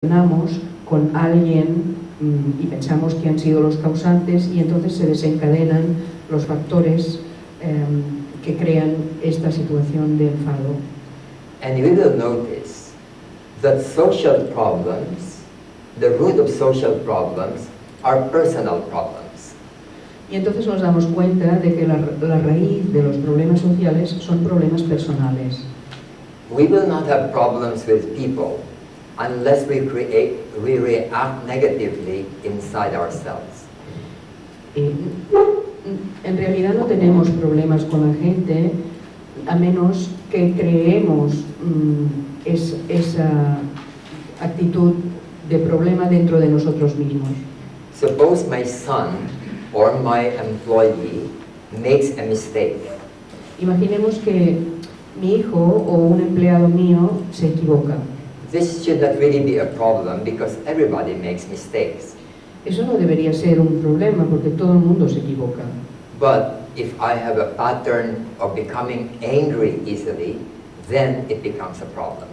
relacionamos con alguien y pensamos que han sido los causantes y entonces se desencadenan los factores que crean esta situación de enfado. And you will notice that social problems, the root of social problems, are personal problems. Y entonces nos damos cuenta de que la raíz de los problemas sociales son problemas personales. We will not have problems with people unless we react negatively inside ourselves. En realidad no tenemos problemas con la gente a menos que creemos esa actitud de problema dentro de nosotros mismos. Suppose my son or my employee makes a mistake. Imaginemos que mi hijo o un empleado mío se equivoca. This should not really be a problem because everybody makes mistakes. Eso no debería ser un problema porque todo el mundo se equivoca. But if I have a pattern of becoming angry easily, then it becomes a problem.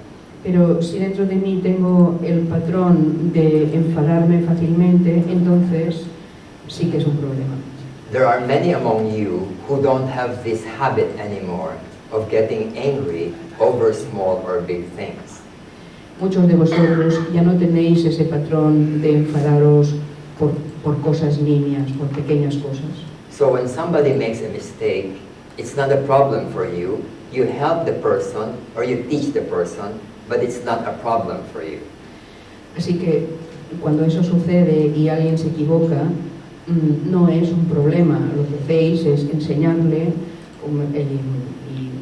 Pero si dentro de mí tengo el patrón de enfadarme fácilmente, entonces sí que es un problema. There are many among you who don't have this habit anymore of getting angry over small or big things. Muchos de vosotros ya no tenéis ese patrón de enfadaros por cosas nimias, por pequeñas cosas. So when somebody makes a mistake, it's not a problem for you. You help the person or you teach the person, but it's not a problem for you. Así que cuando eso sucede y alguien se equivoca, no es un problema. Lo que hacéis es enseñarle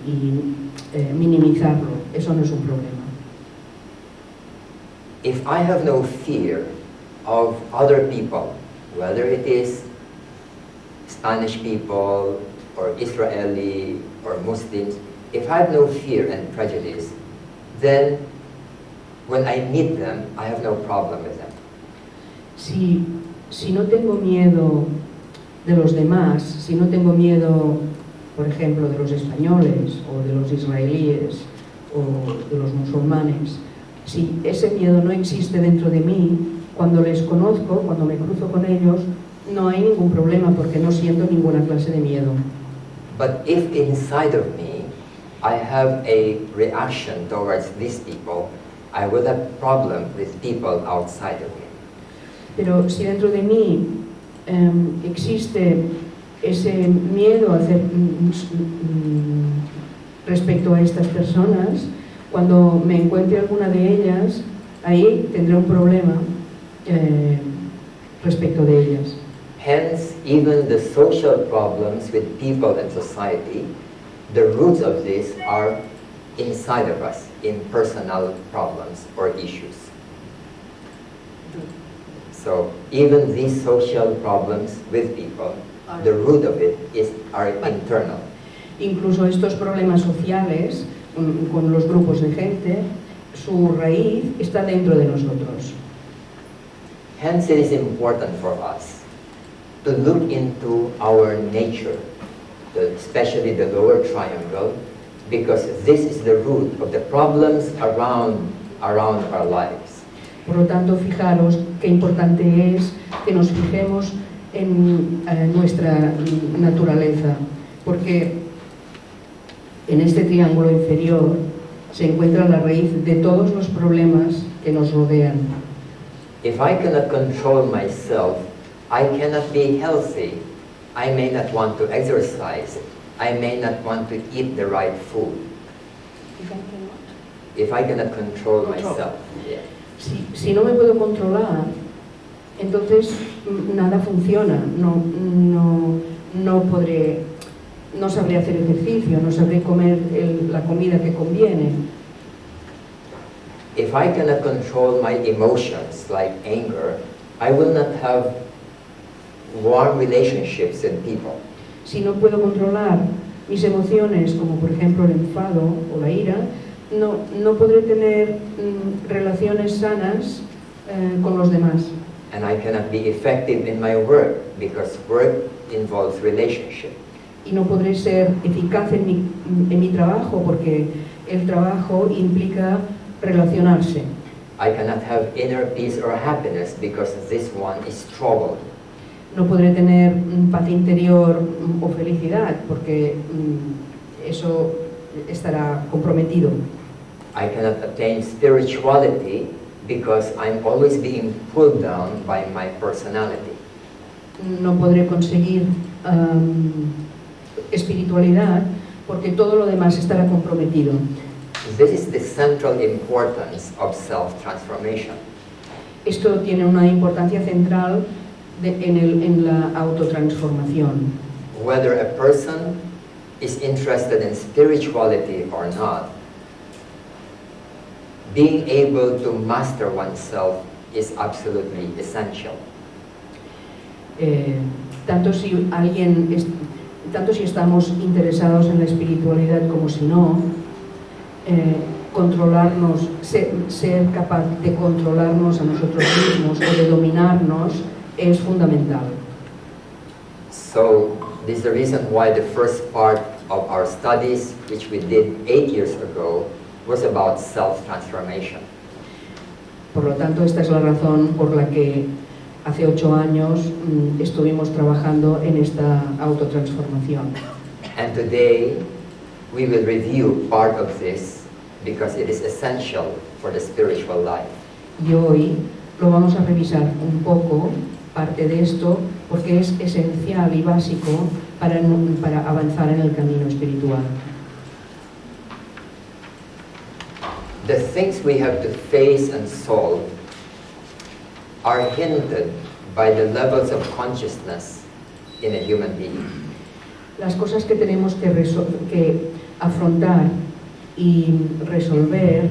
y minimizarlo. Eso no es un problema. If I have no fear of other people, whether it is Spanish people or Israeli or Muslims, if I have no fear and prejudice, then when I meet them, I have no problem with them. Si no tengo miedo de los demás, si no tengo miedo, por ejemplo, de los españoles o de los israelíes o de los musulmanes, si ese miedo no existe dentro de mí, cuando les conozco, cuando me cruzo con ellos, no hay ningún problema porque no siento ninguna clase de miedo. But if inside of me I have a reaction towards these people, I will have problem with people outside of me. Pero si dentro de mí existe ese miedo a hacer, respecto a estas personas, cuando me encuentre alguna de ellas, ahí tendré un problema respecto de ellas. Hence, even the social problems with people and society, the roots of this are inside of us, in personal problems or issues. So, even these social problems with people, the root of it are internal. Incluso estos problemas sociales con los grupos de gente, su raíz está dentro de nosotros. Hence, it is important for us to look into our nature, especially the lower triangle, because this is the root of the problems around our lives. Por lo tanto, fijaros qué importante es que nos fijemos en nuestra naturaleza, porque en este triángulo inferior se encuentra la raíz de todos los problemas que nos rodean. If I cannot control myself, I cannot be healthy. I may not want to exercise. I may not want to eat the right food. If I cannot control myself. Yeah. Si no me puedo controlar, entonces nada funciona. No podré, no sabré hacer ejercicio, no sabré comer la comida que conviene. If I cannot control my emotions like anger, I will not have warm relationships with people. Si no puedo controlar mis emociones, como por ejemplo el enfado o la ira, no podré tener relaciones sanas con los demás. And I cannot be effective in my work because work involves relationship. Y no podré ser eficaz en mi trabajo porque el trabajo implica relacionarse. I cannot have inner peace or happiness because this one is troubled. No podré tener paz interior o felicidad porque eso estará comprometido. I cannot attain spirituality because I'm always being pulled down by my personality. No podré conseguir espiritualidad porque todo lo demás estará comprometido. This is the central importance of self-transformation. Esto tiene una importancia central en la autotransformación. Whether a person is interested in spirituality or not, being able to master oneself is absolutely essential. Tanto si estamos interesados en la espiritualidad como si no, controlarnos, ser capaz de controlarnos a nosotros mismos o de dominarnos es fundamental. So this is the reason why the first part of our studies, which we did 8 years ago, was about self-transformation. Por lo tanto, esta es la razón por la que hace 8 años estuvimos trabajando en esta autotransformación. And today we will review part of this because it is essential for the spiritual life. Y hoy lo vamos a revisar un poco, parte de esto, porque es esencial y básico para avanzar en el camino espiritual. The things we have to face and solve are hindered by the levels of consciousness in a human being. Las cosas que tenemos que afrontar y resolver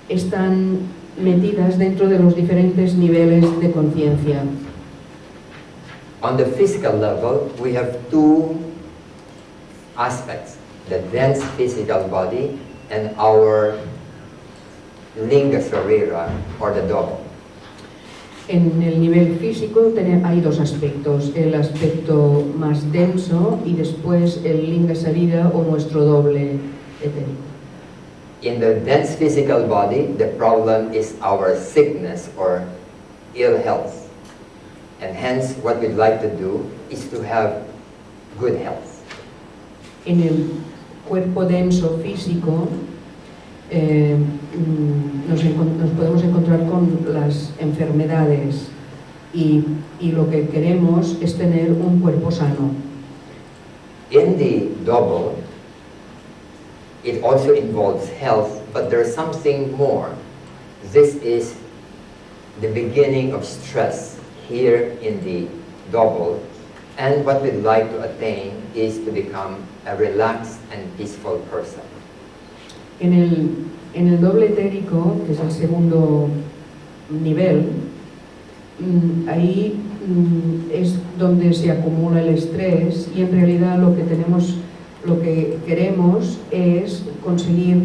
están metidas dentro de los diferentes niveles de conciencia. On the physical level, we have two aspects, the dense physical body and our linga sarira, or the double. En el nivel físico hay dos aspectos, el aspecto más denso y después el linga sarira o nuestro doble etérico. In the dense physical body, the problem is our sickness or ill health. And hence, what we'd like to do is to have good health. En el cuerpo denso físico nos podemos encontrar con las enfermedades y lo que queremos es tener un cuerpo sano. In the double, it also involves health, but there's something more. This is the beginning of stress here in the double, and what we'd like to attain is to become a relaxed and peaceful person. En el doble etérico, que es el segundo nivel, ahí es donde se acumula el estrés y en realidad lo que queremos es conseguir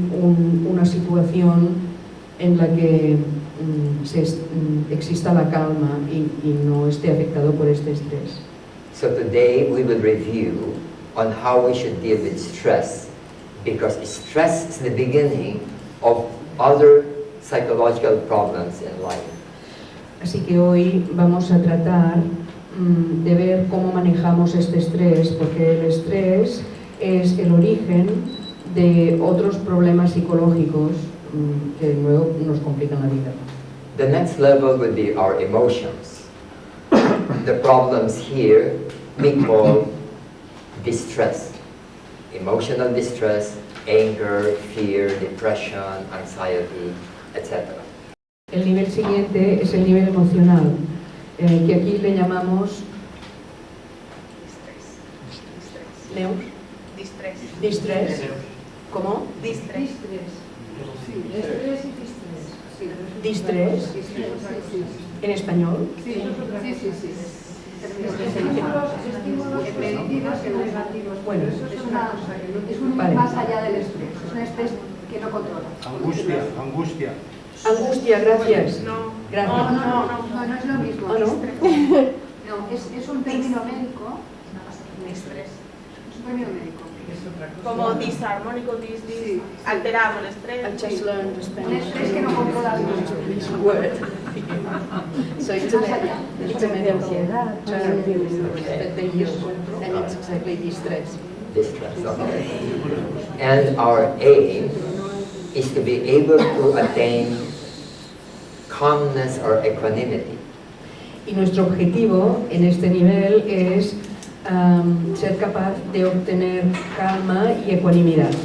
una situación en la que exista la calma y no esté afectado por este estrés. So today we will review on how we should deal with stress, because stress is the beginning of other psychological problems in life. Así que hoy vamos a tratar de ver cómo manejamos este estrés, porque el estrés es el origen de otros problemas psicológicos que luego nos complican la vida. The next level would be our emotions. The problems here we call distress, emotional distress, anger, fear, depression, anxiety, etc. El nivel siguiente es el nivel emocional, que aquí le llamamos distrés. ¿Cómo? Distrés. Distrés. ¿En español? Sí. Estímulos positivos y negativos. Bueno, es un vale. más allá del estrés. Es un estrés que no controla. Angustia. Angustia, gracias. No. Gracias. No es lo mismo. ¿O no? No, es un término médico. Estrés. Es un término médico Como disarmónico, alterado el estrés. I just learned a Un Spanish estrés que no controlas. word. So it's a media ansiedad, that they use, and it's exactly distress. Distress, okay. And our aim is to be able to attain calmness or equanimity. Y nuestro objetivo en este nivel es ser capaz de obtener calma y ecuanimidad.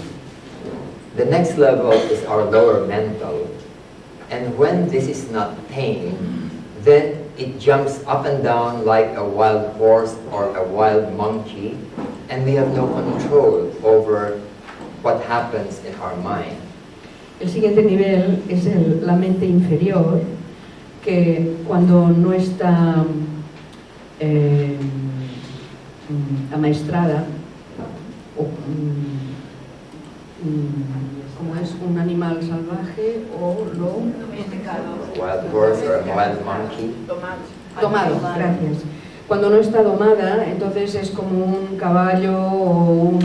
The next level is our lower mental, and when this is not tamed, then it jumps up and down like a wild horse or a wild monkey, and we have no control over what happens in our mind. El siguiente nivel es la mente inferior, que cuando no está amaestrada, o, como es un animal salvaje o lo Wild horse or a wild monkey. domado, gracias. Cuando no está domada, entonces es como un caballo o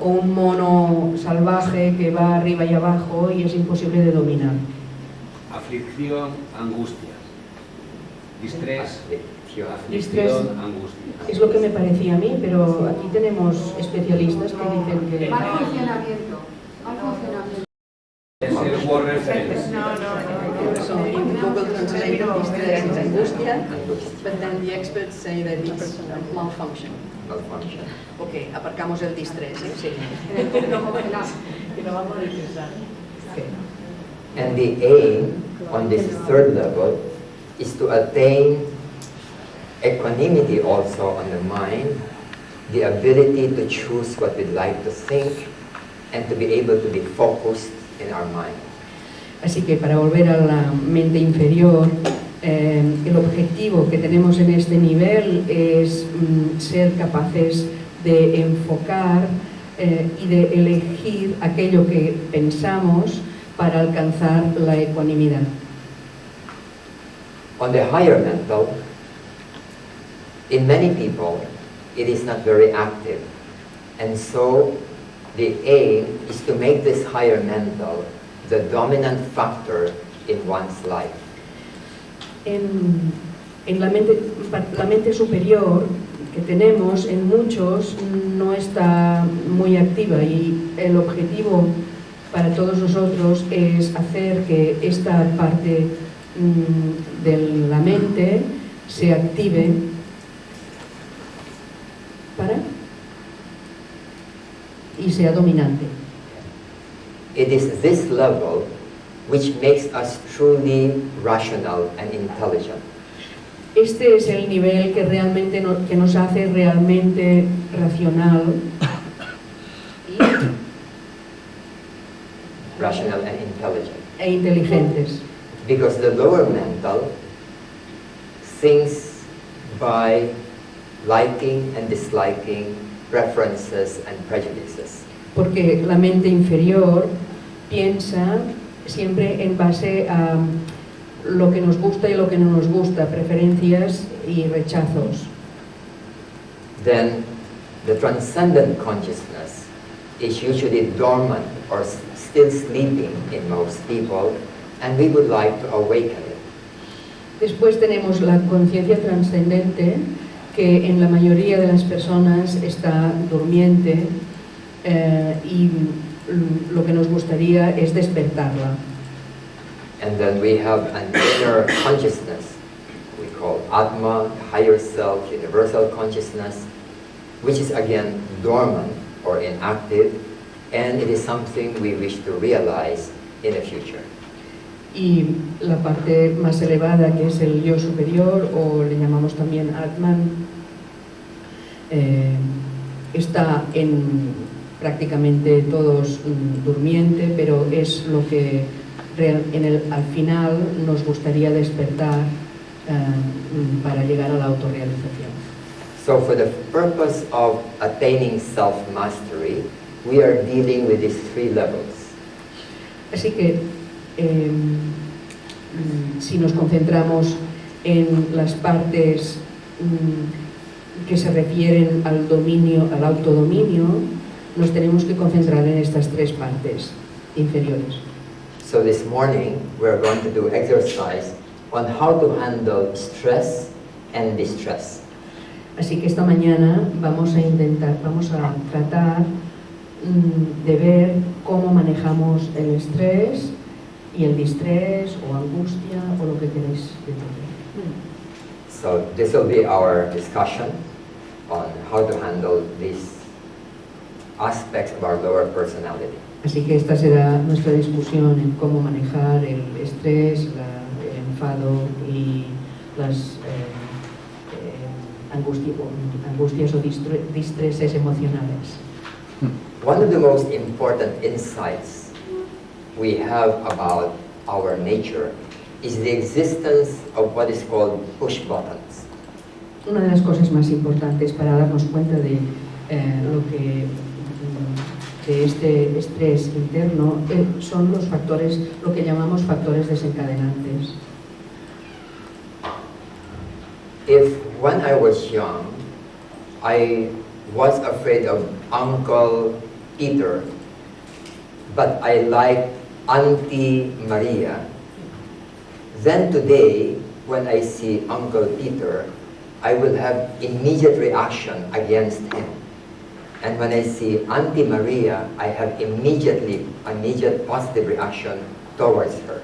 un mono salvaje que va arriba y abajo y es imposible de dominar. Aflicción, angustias. Distrés, Distrés. aflicción, angustia. Es lo que me parecía a mí, pero aquí tenemos especialistas que dicen que... Mal funcionamiento. Mal funcionamiento. Es el word reference. So in Google Translate, distress is angustia, but then the experts say that it's malfunction. Malfunction. Ok, aparcamos el distrés, ¿eh? Sí. Y lo vamos a regresar. Okay. And the aim on this third level is to attain equanimity also on the mind, the ability to choose what we'd like to think, and to be able to be focused in our mind. Así que para volver a la mente inferior, el objetivo que tenemos en este nivel es ser capaces de enfocar y de elegir aquello que pensamos para alcanzar la ecuanimidad. On the higher mental, in many people, it is not very active. And so the aim is to make this higher mental the dominant factor in one's life. En la mente superior que tenemos, en muchos no está muy activa y el objetivo para todos nosotros es hacer que esta parte de la mente se active y sea dominante. It is this level which makes us truly rational and intelligent. Este es el nivel que realmente que nos hace realmente racional Rational and intelligent. e inteligentes. Because the lower mental thinks by liking and disliking, preferences and prejudices. Porque la mente inferior piensa siempre en base a lo que nos gusta y lo que no nos gusta, preferencias y rechazos. Then the transcendent consciousness is usually dormant or still sleeping in most people, and we would like to awaken it. Después tenemos la conciencia trascendente, que en la mayoría de las personas está durmiente y lo que nos gustaría es despertarla. And then we have an inner consciousness we call Atma, higher self, universal consciousness, which is again dormant or inactive, and it is something we wish to realize in the future. Y la parte más elevada, que es el yo superior, o le llamamos también Atman, está en prácticamente todos durmiente, pero es lo que al final nos gustaría despertar para llegar a la autorrealización. So for the purpose of attaining self-mastery, we are dealing with these three levels. Así que si nos concentramos en las partes que se refieren al dominio, al autodominio, nos tenemos que concentrar en estas tres partes inferiores. So this morning we're going to do exercise on how to handle stress and distress. Así que esta mañana vamos a tratar de ver cómo manejamos el estrés y el distrés o angustia o lo que queréis decir. So this will be our discussion on how to handle these aspects of our lower personality. Así que esta será nuestra discusión en cómo manejar el estrés, el enfado y las angustias o distreses emocionales. One of the most important insights we have about our nature is the existence of what is called push buttons. Una de las cosas más importantes para darnos cuenta de este estrés interno son los factores, lo que llamamos factores desencadenantes. If when I was young, I was afraid of Uncle Peter, but I liked Auntie Maria, then today, when I see Uncle Peter, I will have immediate reaction against him. And when I see Auntie Maria, I have immediate positive reaction towards her.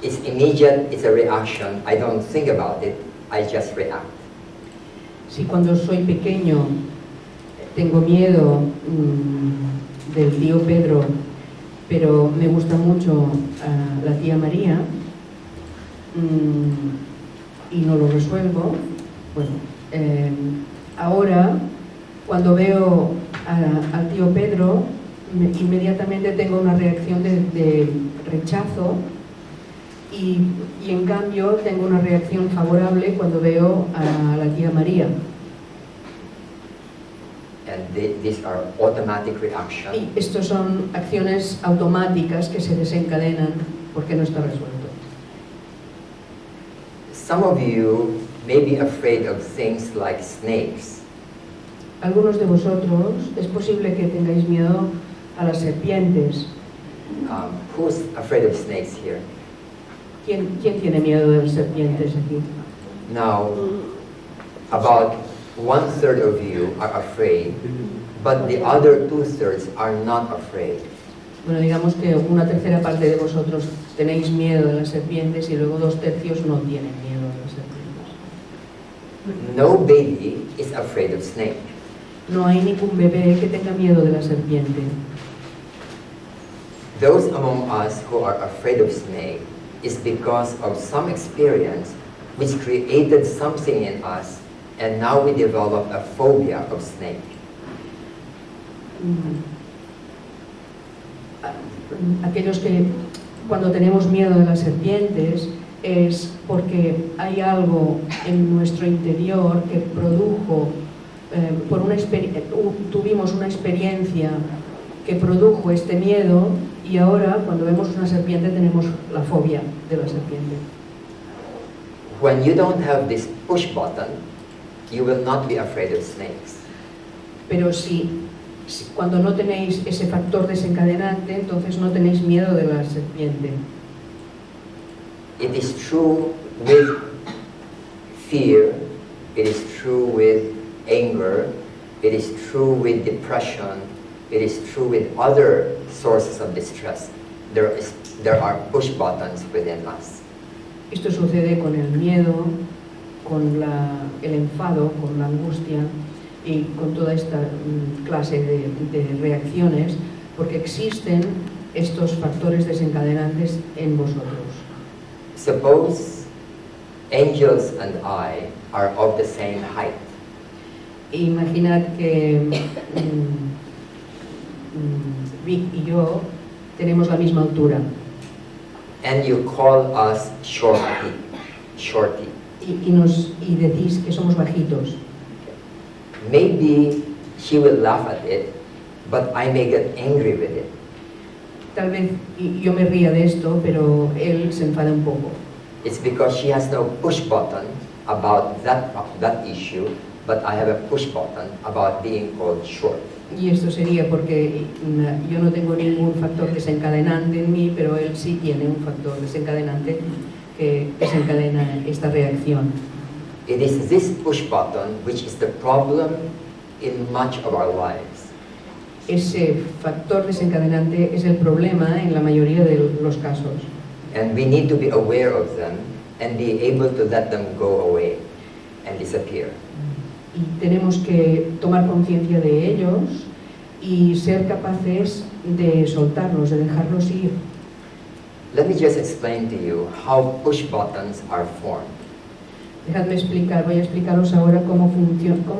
It's immediate, it's a reaction, I don't think about it, I just react. Si cuando soy pequeño tengo miedo del tío Pedro, pero me gusta mucho la tía María y no lo resuelvo, bueno, ahora cuando veo al tío Pedro inmediatamente tengo una reacción de rechazo y en cambio tengo una reacción favorable cuando veo a la tía María. And these are automatic reactions. Y estos son acciones automáticas que se desencadenan porque no está resuelto. Some of you may be afraid of things like snakes. Algunos de vosotros es posible que tengáis miedo a las serpientes. Who's afraid of snakes here? ¿Quién tiene miedo de las serpientes aquí? Now, about 1/3 of you are afraid, but the other 2/3 are not afraid. Bueno, digamos que una tercera parte de vosotros tenéis miedo de las serpientes y luego 2/3 no tienen miedo de las serpientes. No baby is afraid of snake. No hay ningún bebé que tenga miedo de la serpiente. Those among us who are afraid of snake is because of some experience which created something in us, and now we develop a phobia of snake. Aquellos que cuando tenemos miedo de las serpientes es porque hay algo en nuestro interior que produjo, tuvimos una experiencia que produjo este miedo y ahora cuando vemos una serpiente tenemos la fobia de la serpiente. When you don't have this push button, you will not be afraid of snakes. Pero cuando no tenéis ese factor desencadenante, entonces no tenéis miedo de la serpiente. It is true with fear, it is true with anger, it is true with depression, it is true with other sources of distress. There are push buttons within us. Esto sucede con el miedo, con el enfado, con la angustia y con toda esta clase de reacciones, porque existen estos factores desencadenantes en vosotros. Suppose angels and I are of the same height. Imaginad que Vic y yo tenemos la misma altura. And you call us shorty. Y decís que somos bajitos. Maybe she will laugh at it, but I may get angry with it. Tal vez yo me ría de esto, pero él se enfada un poco. It's because she has no push button about that issue, but I have a push button about being called short. Y esto sería porque yo no tengo ningún factor desencadenante en mí, pero él sí tiene un factor desencadenante que desencadena esta reacción. It is this push button which is the problem in much of our lives. Ese factor desencadenante es el problema en la mayoría de los casos. And we need to be aware of them and be able to let them go away and disappear. Y tenemos que tomar conciencia de ellos y ser capaces de soltarlos, de dejarlos ir. Let me just explain to you how push buttons are formed. Dejadme explicar, voy a explicaros ahora cómo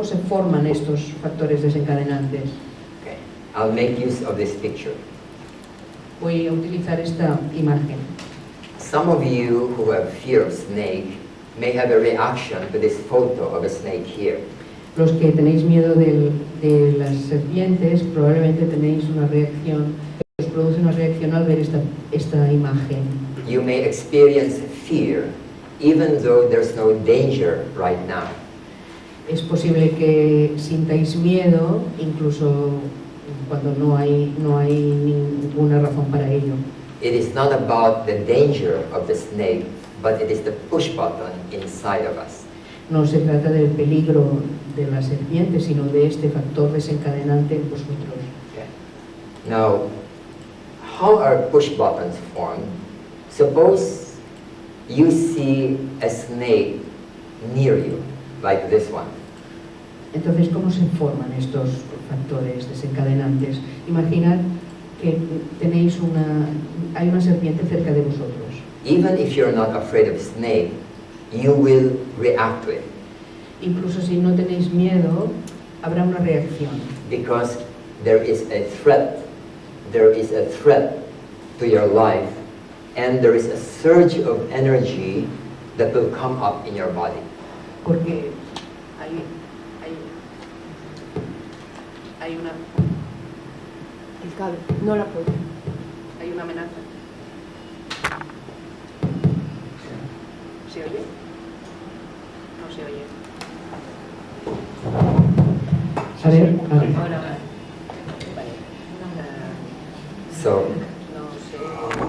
se forman estos factores desencadenantes. Okay. I'll make use of this picture. Voy a utilizar esta imagen. Some of you who have fear of snake may have a reaction to this photo of a snake here. Los que tenéis miedo de las serpientes probablemente tenéis una reacción, os produce una reacción al ver esta imagen. You may experience fear even though there's no danger right now. Es posible que sintáis miedo incluso cuando no hay ninguna razón para ello. It is not about the danger of the snake, but it is the push button inside of us. No se trata del peligro de la serpiente, sino de este factor desencadenante en vosotros. Okay. Now, how are push buttons formed? Suppose you see a snake near you, like this one. Entonces, ¿cómo se forman estos factores desencadenantes? Imaginad que hay una serpiente cerca de vosotros. Even if you're not afraid of snake, you will react to it. Incluso si no tenéis miedo, habrá una reacción. Because there is a threat to your life, and there is a surge of energy that will come up in your body. Porque hay una... El cable, no la puedo. Hay una amenaza. ¿Se oye? No se oye. A ver, ahora. So, No sé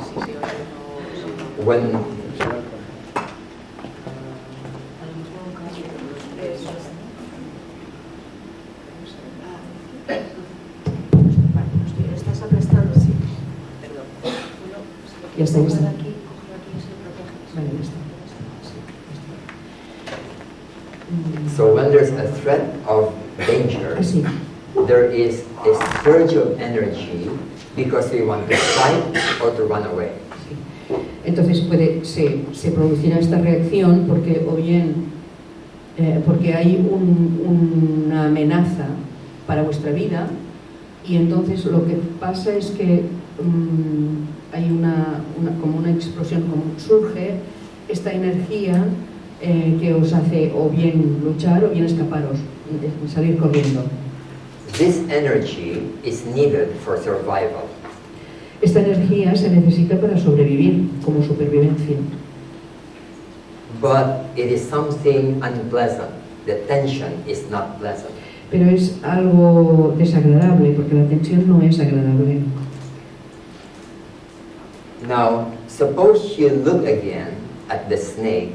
si se oye o no. when Estás aplastando, sí. Perdón. Ya está, ya está. Coge aquí y se protege. Vale, ya está. So when there's a threat of danger, Así. there is a surge of energy because we want to fight or to run away. Entonces se producirá esta reacción porque o bien porque hay una amenaza para vuestra vida y entonces lo que pasa es que hay como una explosión, como surge esta energía que os hace o bien luchar o bien escaparos, salir corriendo. This energy is needed for survival. Esta energía se necesita para sobrevivir, como supervivencia. But it is something unpleasant. The tension is not pleasant. Pero es algo desagradable, porque la tensión no es agradable. Now, suppose you look again at the snake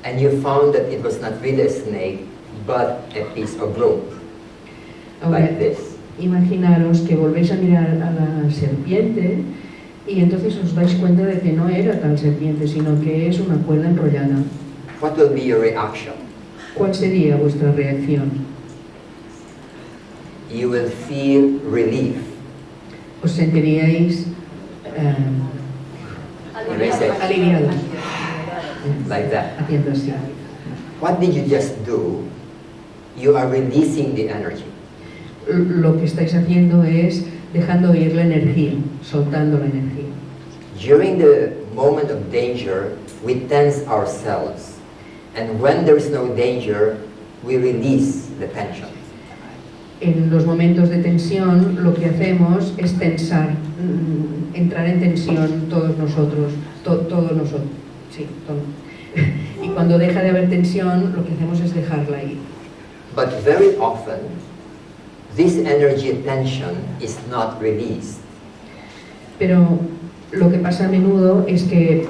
and you found that it was not really a snake, but a piece of rope, Ahora, like this. imaginaros que volvéis a mirar a la serpiente y entonces os dais cuenta de que no era tal serpiente, sino que es una cuerda enrollada. What will be your reaction? ¿Cuál sería vuestra reacción? You will feel relief. ¿Os sentiríais You may say, aliviados? like that. Haciendo así. What did you just do? You are releasing the energy. Lo que estáis haciendo es dejando ir la energía, soltando la energía. During the moment of danger, we tense ourselves. And when there is no danger, we release the tension. En los momentos de tensión lo que hacemos es tensar, entrar en tensión todos nosotros, todos nosotros, sí, todo. Y cuando deja de haber tensión, lo que hacemos es dejarla ir. But very often, this energy tension is not released. Pero lo que pasa a menudo es que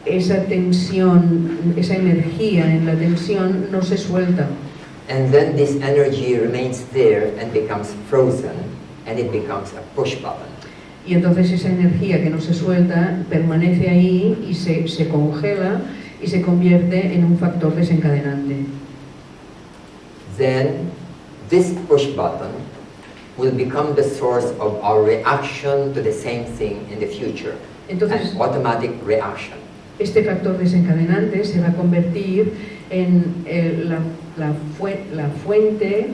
esa tensión, esa energía en la tensión no se suelta. And then this energy remains there and becomes frozen, and it becomes a push button. Y entonces esa energía que no se suelta permanece ahí y se congela y se convierte en un factor desencadenante. Then this push button will become the source of our reaction to the same thing in the future. Entonces, An automatic reaction. este factor desencadenante se va a convertir en la fuente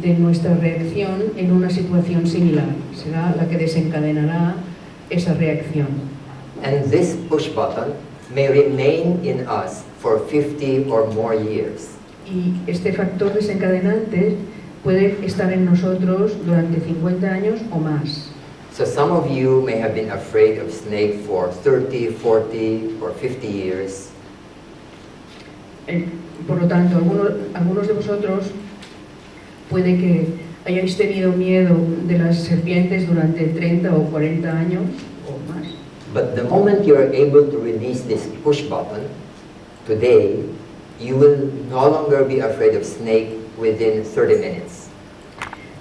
de nuestra reacción en una situación similar. Será la que desencadenará esa reacción. And this push button may remain in us for 50 or more years. Y este factor desencadenante puede estar en nosotros durante 50 años o más. So some of you may have been afraid of snake for 30, 40, or 50 years. Por lo tanto, algunos de vosotros puede que hayáis tenido miedo de las serpientes durante 30 o 40 años o más. But the moment you are able to release this push button, today, you will no longer be afraid of snake within 30 minutes.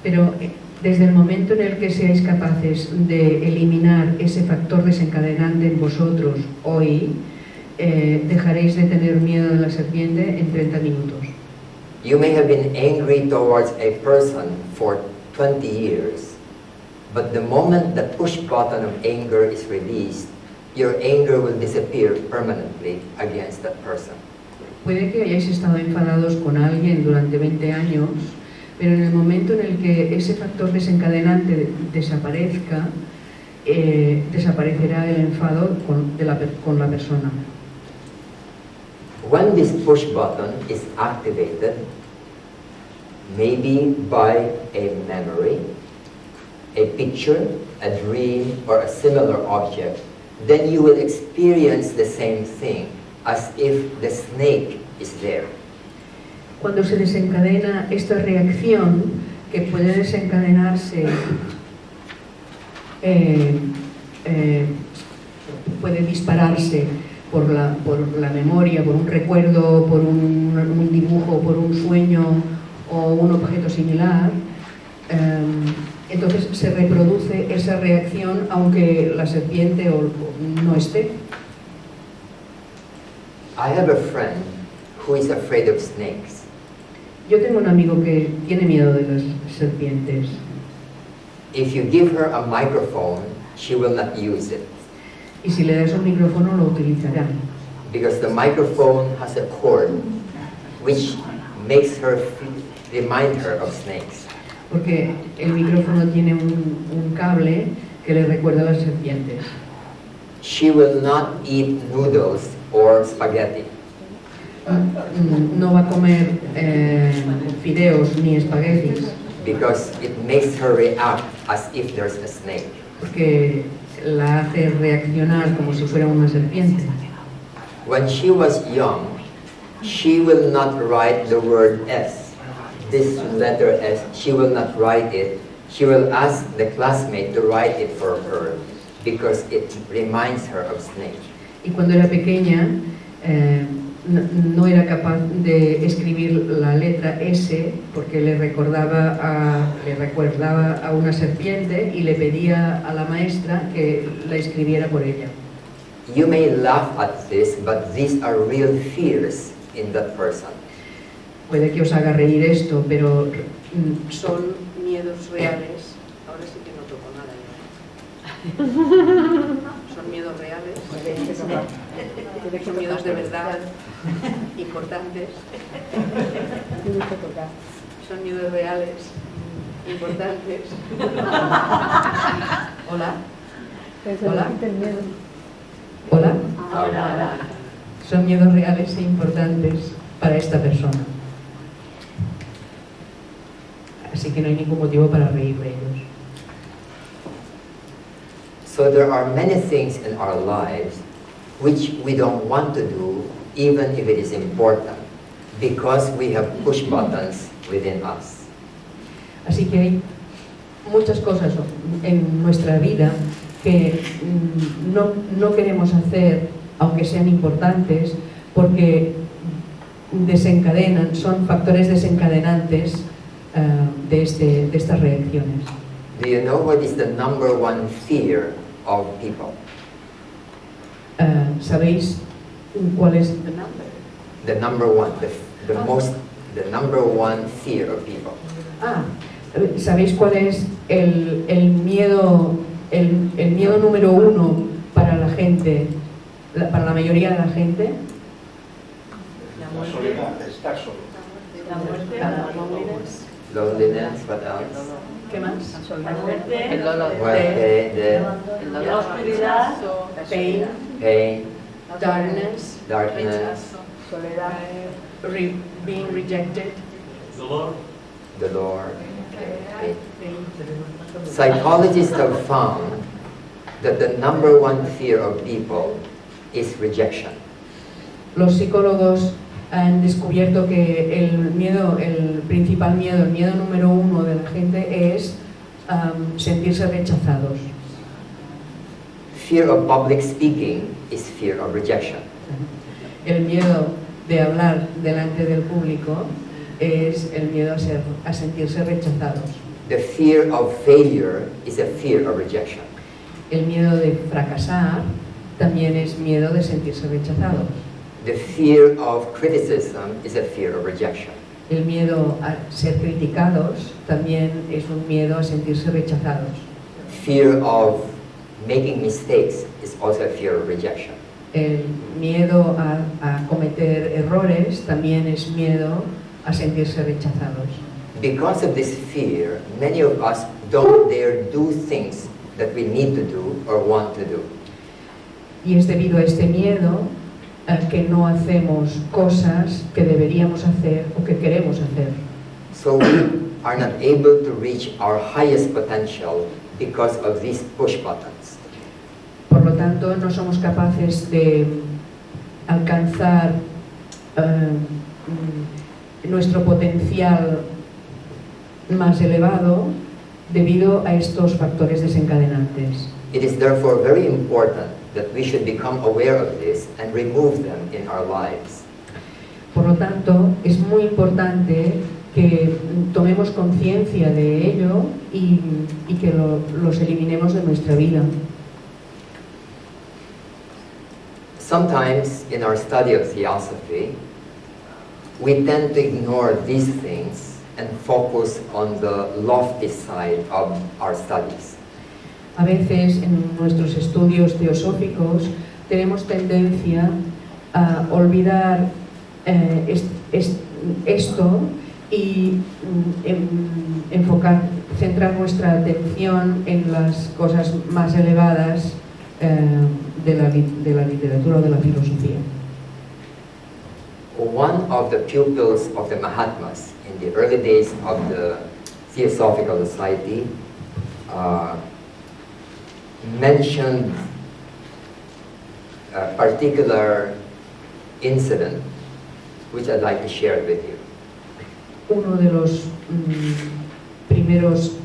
Pero desde el momento en el que seáis capaces de eliminar ese factor desencadenante en vosotros hoy, dejaréis de tener miedo de la serpiente en 30 minutos. You may have been angry towards a person for 20 years, but the moment the push button of anger is released, your anger will disappear permanently against that person. Puede que hayáis estado enfadados con alguien durante 20 años, pero en el momento en el que ese factor desencadenante desaparezca, desaparecerá el enfado con la persona. When this push button is activated, maybe by a memory, a picture, a dream, or a similar object, then you will experience the same thing as if the snake is there. Cuando se desencadena esta reacción, que puede desencadenarse, puede dispararse por la memoria, por un recuerdo, por un dibujo, por un sueño o un objeto similar, entonces se reproduce esa reacción aunque la serpiente no esté. I have a friend who is afraid of snakes. Yo tengo un amigo que tiene miedo de las serpientes. If you give her a microphone, she will not use it. Y si le das un micrófono lo utilizará. Because the microphone has a cord which makes her remind her of snakes. Porque el micrófono tiene un cable que le recuerda a las serpientes. She will not eat noodles or spaghetti. No va a comer fideos ni espaguetis. Because it makes her react as if there's a snake. Porque la hace reaccionar como si fuera una serpiente. When she was young, she will not write the word S. This letter S, she will not write it. She will ask the classmate to write it for her because it reminds her of snake. Y cuando era pequeña, no era capaz de escribir la letra S porque le recordaba a una serpiente y le pedía a la maestra que la escribiera por ella. You may laugh at this, but these are real fears in that person. Puede que os haga reír esto, pero son miedos reales. Ahora sí que no toco nada. Son miedos reales. Son miedos de verdad importantes. Son miedos reales importantes. Hola. Hola. Hola. Hola. Son miedos reales e importantes para esta persona. Así que no hay ningún motivo para reír de ellos. So there are many things in our lives which we don't want to do, even if it is important, because we have push buttons within us. Así que hay muchas cosas en nuestra vida que no queremos hacer, aunque sean importantes, porque desencadenan, son factores desencadenantes de estas reacciones. Do you know what is the number one fear of people? ¿Sabéis cuál es The number one, the number one fear of people. ¿Sabéis cuál es el miedo número uno para la gente, para la mayoría de la gente? La soledad, estar solo. La muerte, Loneliness, what else? ¿Qué más? la muerte, el dolor, Muerte, death, la oscuridad, Pain, pain, darkness, darkness, soledad, being rejected. the Lord. Psychologists have found that the number one fear of people is rejection. Los psicólogos han descubierto que el principal miedo, el miedo número uno de la gente es sentirse rechazados. Fear of public speaking is fear of rejection. El miedo de hablar delante del público es el miedo a sentirse rechazados. The fear of failure is a fear of rejection. El miedo de fracasar también es miedo de sentirse rechazados. The fear of criticism is a fear of rejection. El miedo a ser criticados también es un miedo a sentirse rechazados. Fear of making mistakes is also a fear of rejection. El miedo a cometer errores también es miedo a sentirse rechazados. Because of this fear, many of us don't dare do things that we need to do or want to do. Y es debido a este miedo que no hacemos cosas que deberíamos hacer o que queremos hacer. So we are not able to reach our highest potential because of these push buttons. Por lo tanto, no somos capaces de alcanzar nuestro potencial más elevado debido a estos factores desencadenantes. It is therefore very important that we should become aware of this and remove them in our lives. Por lo tanto, es muy importante que tomemos conciencia de ello y que los eliminemos de nuestra vida. Sometimes in our study of theosophy, we tend to ignore these things and focus on the lofty side of our studies. A veces en nuestros estudios teosóficos tenemos tendencia a olvidar esto y centrar nuestra atención en las cosas más elevadas de la literatura o de la filosofía. One of the pupils of the Mahatmas in the early days of the Theosophical Society mentioned a particular incident which I'd like to share with you. Uno de los primeros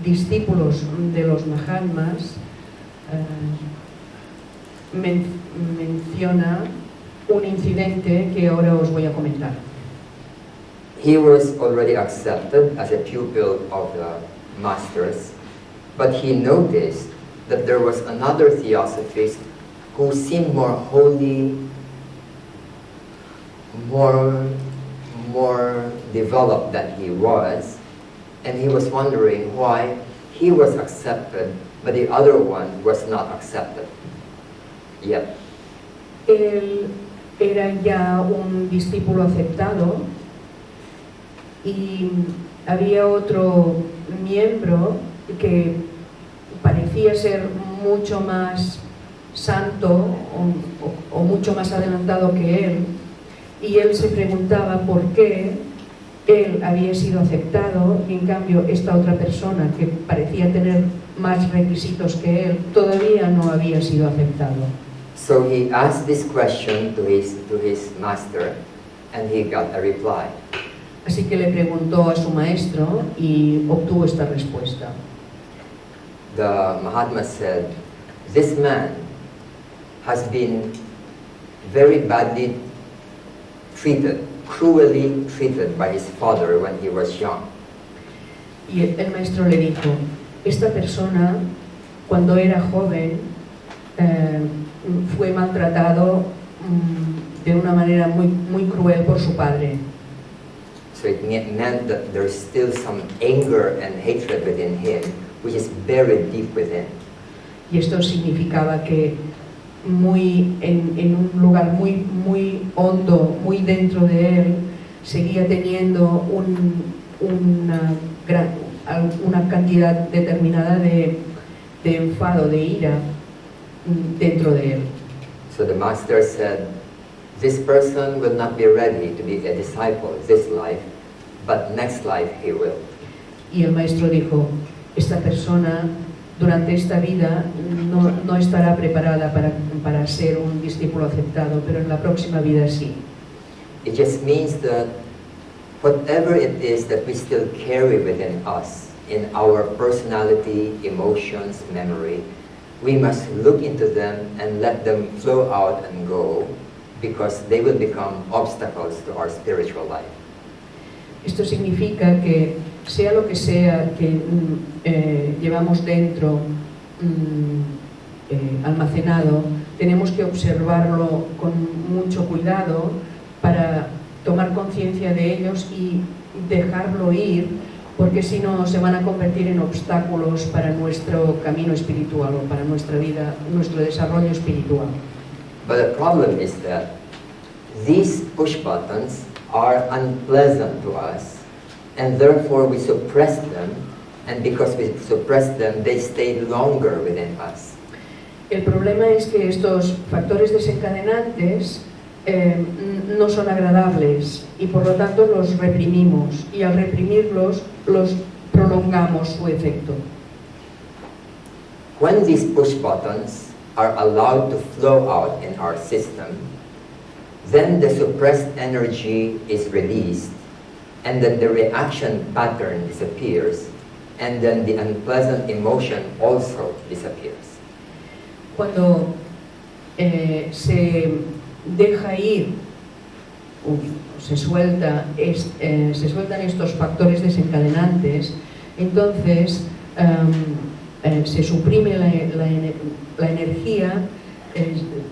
discípulos de los Mahatmas menciona un incidente que ahora os voy a comentar. He was already accepted as a pupil of the masters, but he noticed that there was another theosophist who seemed more holy, more developed than he was, and he was wondering why he was accepted, but the other one was not accepted yet. Él era ya un discípulo aceptado y había otro miembro que parecía ser mucho más santo o mucho más adelantado que él, y él se preguntaba por qué él había sido aceptado y en cambio esta otra persona que parecía tener más requisitos que él todavía no había sido aceptado. So he asked this question to his master, and he got a reply. Así que le preguntó a su maestro y obtuvo esta respuesta. The Mahatma said, this man has been very badly treated, cruelly treated by his father when he was young. Y el maestro le dijo, esta persona cuando era joven fue maltratado de una manera muy cruel por su padre. So it meant that there's still some anger and hatred within him, which is buried deep within. Y esto significaba que en un lugar muy hondo, muy dentro de él, seguía teniendo una cantidad determinada de enfado, de ira dentro de él. So the master said, this person will not be ready to be a disciple this life, but next life he will. Y el maestro dijo, esta persona durante esta vida no estará preparada para ser un discípulo aceptado, pero en la próxima vida sí. It just means that whatever it is that we still carry within us, in our personality, emotions, memory, we must look into them and let them flow out and go, because they will become obstacles to our spiritual life. Esto significa que sea lo que sea que llevamos dentro almacenado, tenemos que observarlo con mucho cuidado para tomar conciencia de ellos y dejarlo ir, porque si no se van a convertir en obstáculos para nuestro camino espiritual o para nuestra vida, nuestro desarrollo espiritual. But the problem is that these push buttons are unpleasant to us, and therefore we suppress them, and because we suppress them, they stay longer within us. El problema es que estos factores desencadenantes no son agradables y por lo tanto los reprimimos, y al reprimirlos los prolongamos su efecto. When these push buttons are allowed to flow out in our system, then the suppressed energy is released, and then the reaction pattern disappears, and then the unpleasant emotion also disappears. Cuando se deja ir, se sueltan estos factores desencadenantes, entonces se suprime la energía,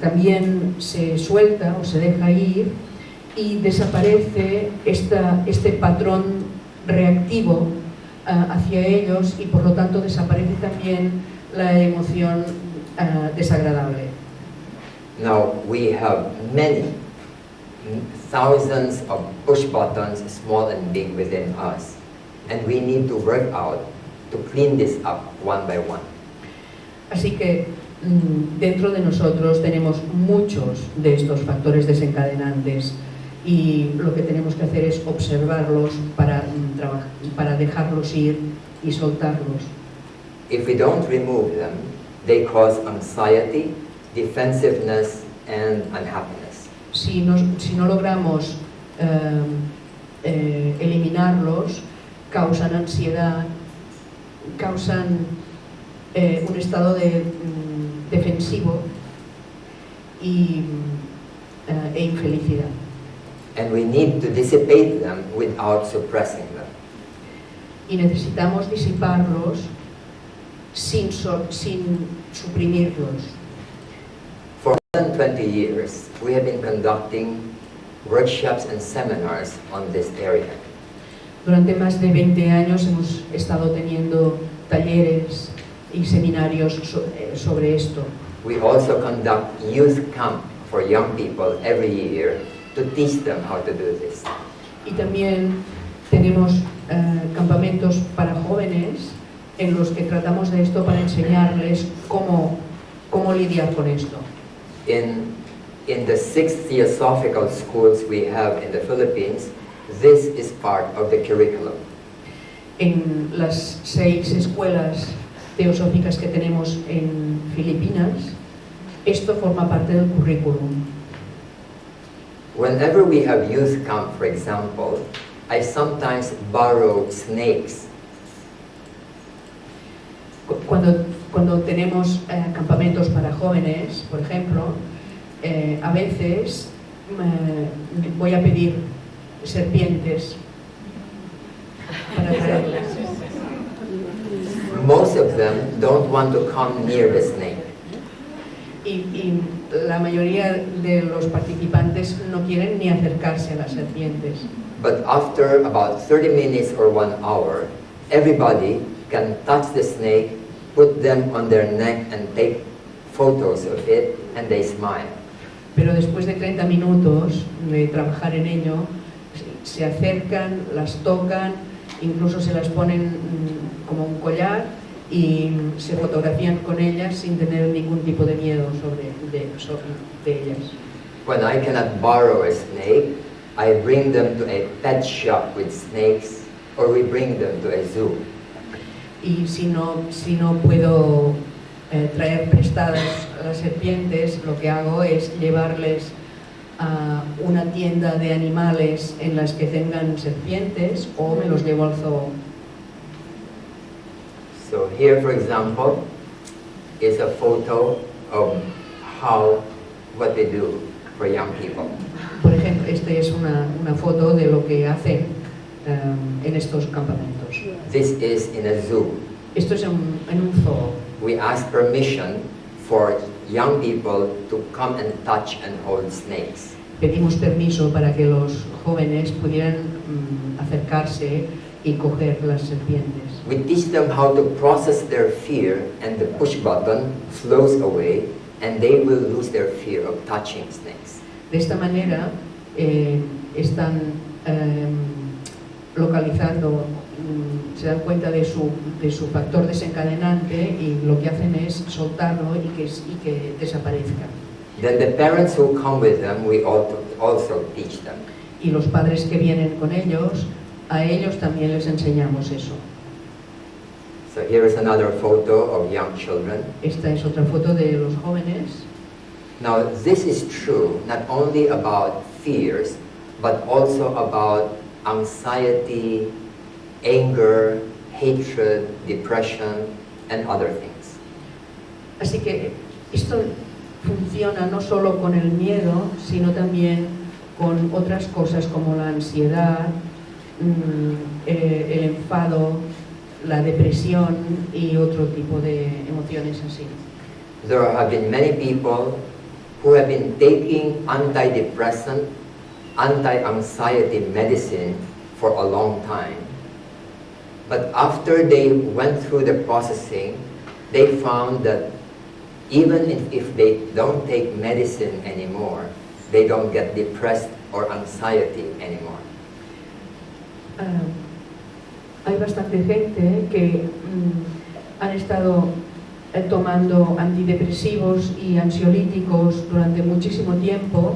también se suelta o se deja ir y desaparece este patrón reactivo hacia ellos, y por lo tanto desaparece también la emoción desagradable. Now we have many, thousands of push buttons, small and big, within us, and we need to work out to clean this up one by one. Así que dentro de nosotros tenemos muchos de estos factores desencadenantes, y lo que tenemos que hacer es observarlos para dejarlos ir y soltarlos. If we don't remove them, they cause anxiety, defensiveness, and unhappiness. Si no logramos eliminarlos, causan ansiedad, causan un estado defensivo e infelicidad. And we need to dissipate them without suppressing them. Y necesitamos disiparlos sin suprimirlos. For more than 20 years, we have been conducting workshops and seminars on this area. Durante más de 20 años hemos estado teniendo talleres y seminarios sobre esto. We also conduct youth camp for young people every year to teach them how to do this. Y también tenemos campamentos para jóvenes en los que tratamos de esto para enseñarles cómo lidiar con esto. In the 6 theosophical schools we have in the Philippines, this is part of the curriculum. En las 6 escuelas teosóficas que tenemos en Filipinas, esto forma parte del currículum. Whenever we have youth camp, for example, I sometimes borrow snakes. Cuando tenemos campamentos para jóvenes, por ejemplo, a veces voy a pedir serpientes para traerlas. Most of them don't want to come near the snake. Y la mayoría de los participantes no quieren ni acercarse a las serpientes. But after about 30 minutes or 1 hour, everybody can touch the snake, put them on their neck and take photos of it, and they smile. Pero después de 30 minutos de trabajar en ello, se acercan, las tocan, incluso se las ponen como un collar y se fotografían con ellas sin tener ningún tipo de miedo de ellas. When I cannot borrow a snake, I bring them to a pet shop with snakes, or we bring them to a zoo. Y si no puedo traer prestadas las serpientes, lo que hago es llevarles a una tienda de animales en las que tengan serpientes o me los llevo al zoo. So here, for example, is a photo of what they do for young people. Por ejemplo, esta es una foto de lo que hacen en estos campamentos. This is in a zoo. Esto es en un zoo. We ask permission for young people to come and touch and hold snakes. Pedimos permiso para que los jóvenes pudieran acercarse y coger las serpientes. We teach them how to process their fear, and the push button flows away, and they will lose their fear of touching snakes. De esta manera están localizando, se dan cuenta de su factor desencadenante y lo que hacen es soltarlo y que desaparezca. Then the parents who come with them, we also teach them. Y los padres que vienen con ellos, a ellos también les enseñamos eso. So here is another photo of young children. Esta es otra foto de los jóvenes. Now this is true not only about fears, but also about anxiety, anger, hatred, depression, and other things. Así que esto funciona no solo con el miedo, sino también con otras cosas como la ansiedad, el enfado, la depresión y otro tipo de emociones así. There have been many people who have been taking antidepressant, anti-anxiety medicine for a long time. But after they went through the processing, they found that even if they don't take medicine anymore, they don't get depressed or anxiety anymore. Hay bastante gente que han estado tomando antidepresivos y ansiolíticos durante muchísimo tiempo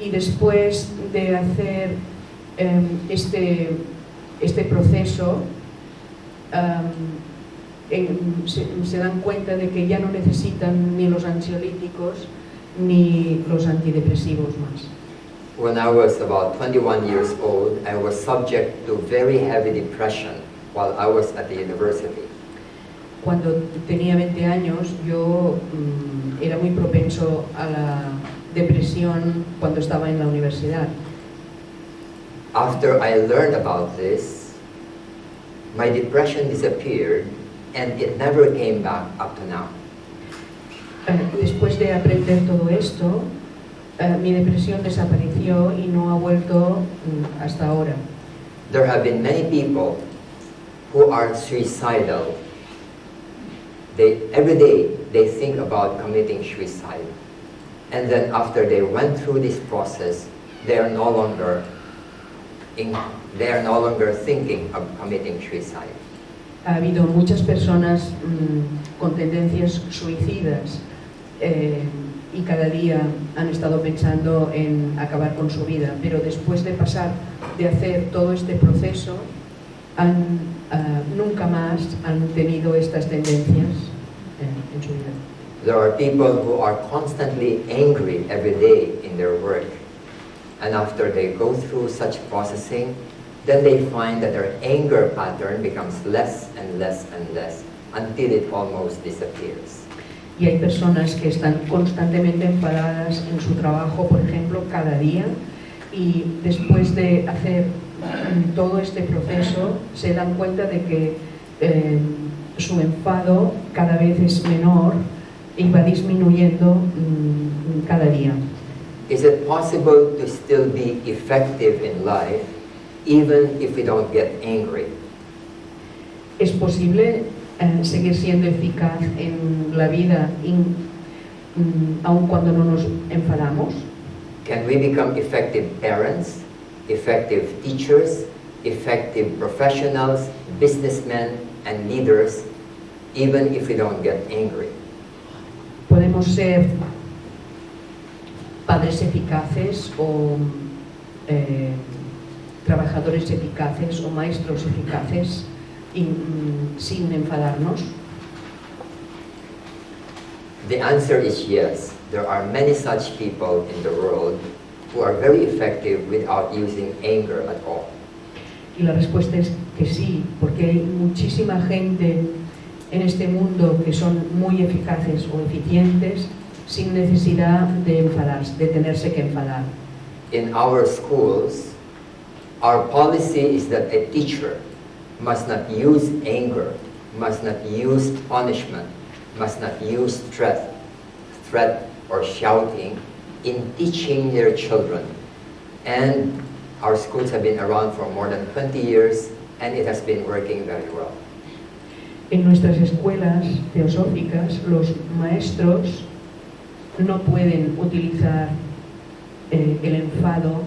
y después de hacer este proceso se dan cuenta de que ya no necesitan ni los ansiolíticos ni los antidepresivos más. When I was about 21 years old, I was subject to very heavy depression while I was at the university. Cuando tenía 20 años, yo era muy propenso a la depresión cuando estaba en la universidad. After I learned about this, my depression disappeared and it never came back up to now. Después de aprender todo esto, mi depresión desapareció y no ha vuelto hasta ahora. There have been many people who are suicidal. Every day they think about committing suicide. And then after they went through this process, they are no longer thinking of committing suicide. Ha habido muchas personas con tendencias suicidas y cada día han estado pensando en acabar con su vida, pero después de hacer todo este proceso, nunca más han tenido estas tendencias en su vida. There are people who are constantly angry every day in their work, and after they go through such processing, then they find that their anger pattern becomes less and less and less until it almost disappears. Y hay personas que están constantemente enfadadas en su trabajo, por ejemplo, cada día, y después de hacer todo este proceso se dan cuenta de que su enfado cada vez es menor y va disminuyendo cada día. Is it possible to still be effective in life even if we don't get angry? ¿Es posible seguir siendo eficaz en la vida aun cuando no nos enfadamos? Can we become effective parents, effective teachers, effective professionals, businessmen and leaders even if we don't get angry? ¿Podemos ser padres eficaces o trabajadores eficaces o maestros eficaces sin enfadarnos? The answer is yes. There are many such people in the world who are very effective without using anger at all. Y la respuesta es que sí, porque hay muchísima gente en este mundo que son muy eficaces o eficientes sin necesidad de enfadarse, de tenerse que enfadar. In our schools, our policy is that a teacher must not use anger, must not use punishment, must not use threat or shouting in teaching their children. And our schools have been around for more than 20 years and it has been working very well. En nuestras escuelas teosóficas, los maestros no pueden utilizar el enfado,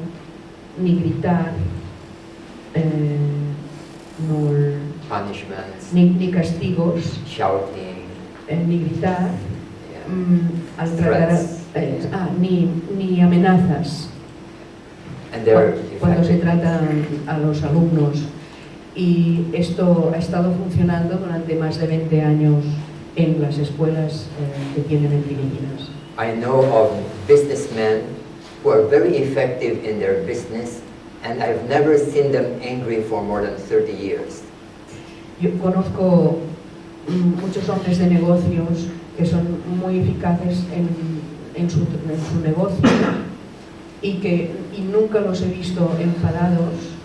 ni gritar, Punishments, ni castigos, shouting, ni gritar, yeah, al tratar, ni amenazas and they're cuando se effective. trata a los alumnos. Y esto ha estado funcionando durante más de 20 años en las escuelas que tienen en Filipinas. I know of businessmen who are very effective in their business and I've never seen them angry for more than 30 years. Yo conozco muchos hombres de negocios que son muy eficaces en su negocio y nunca los he visto enfadados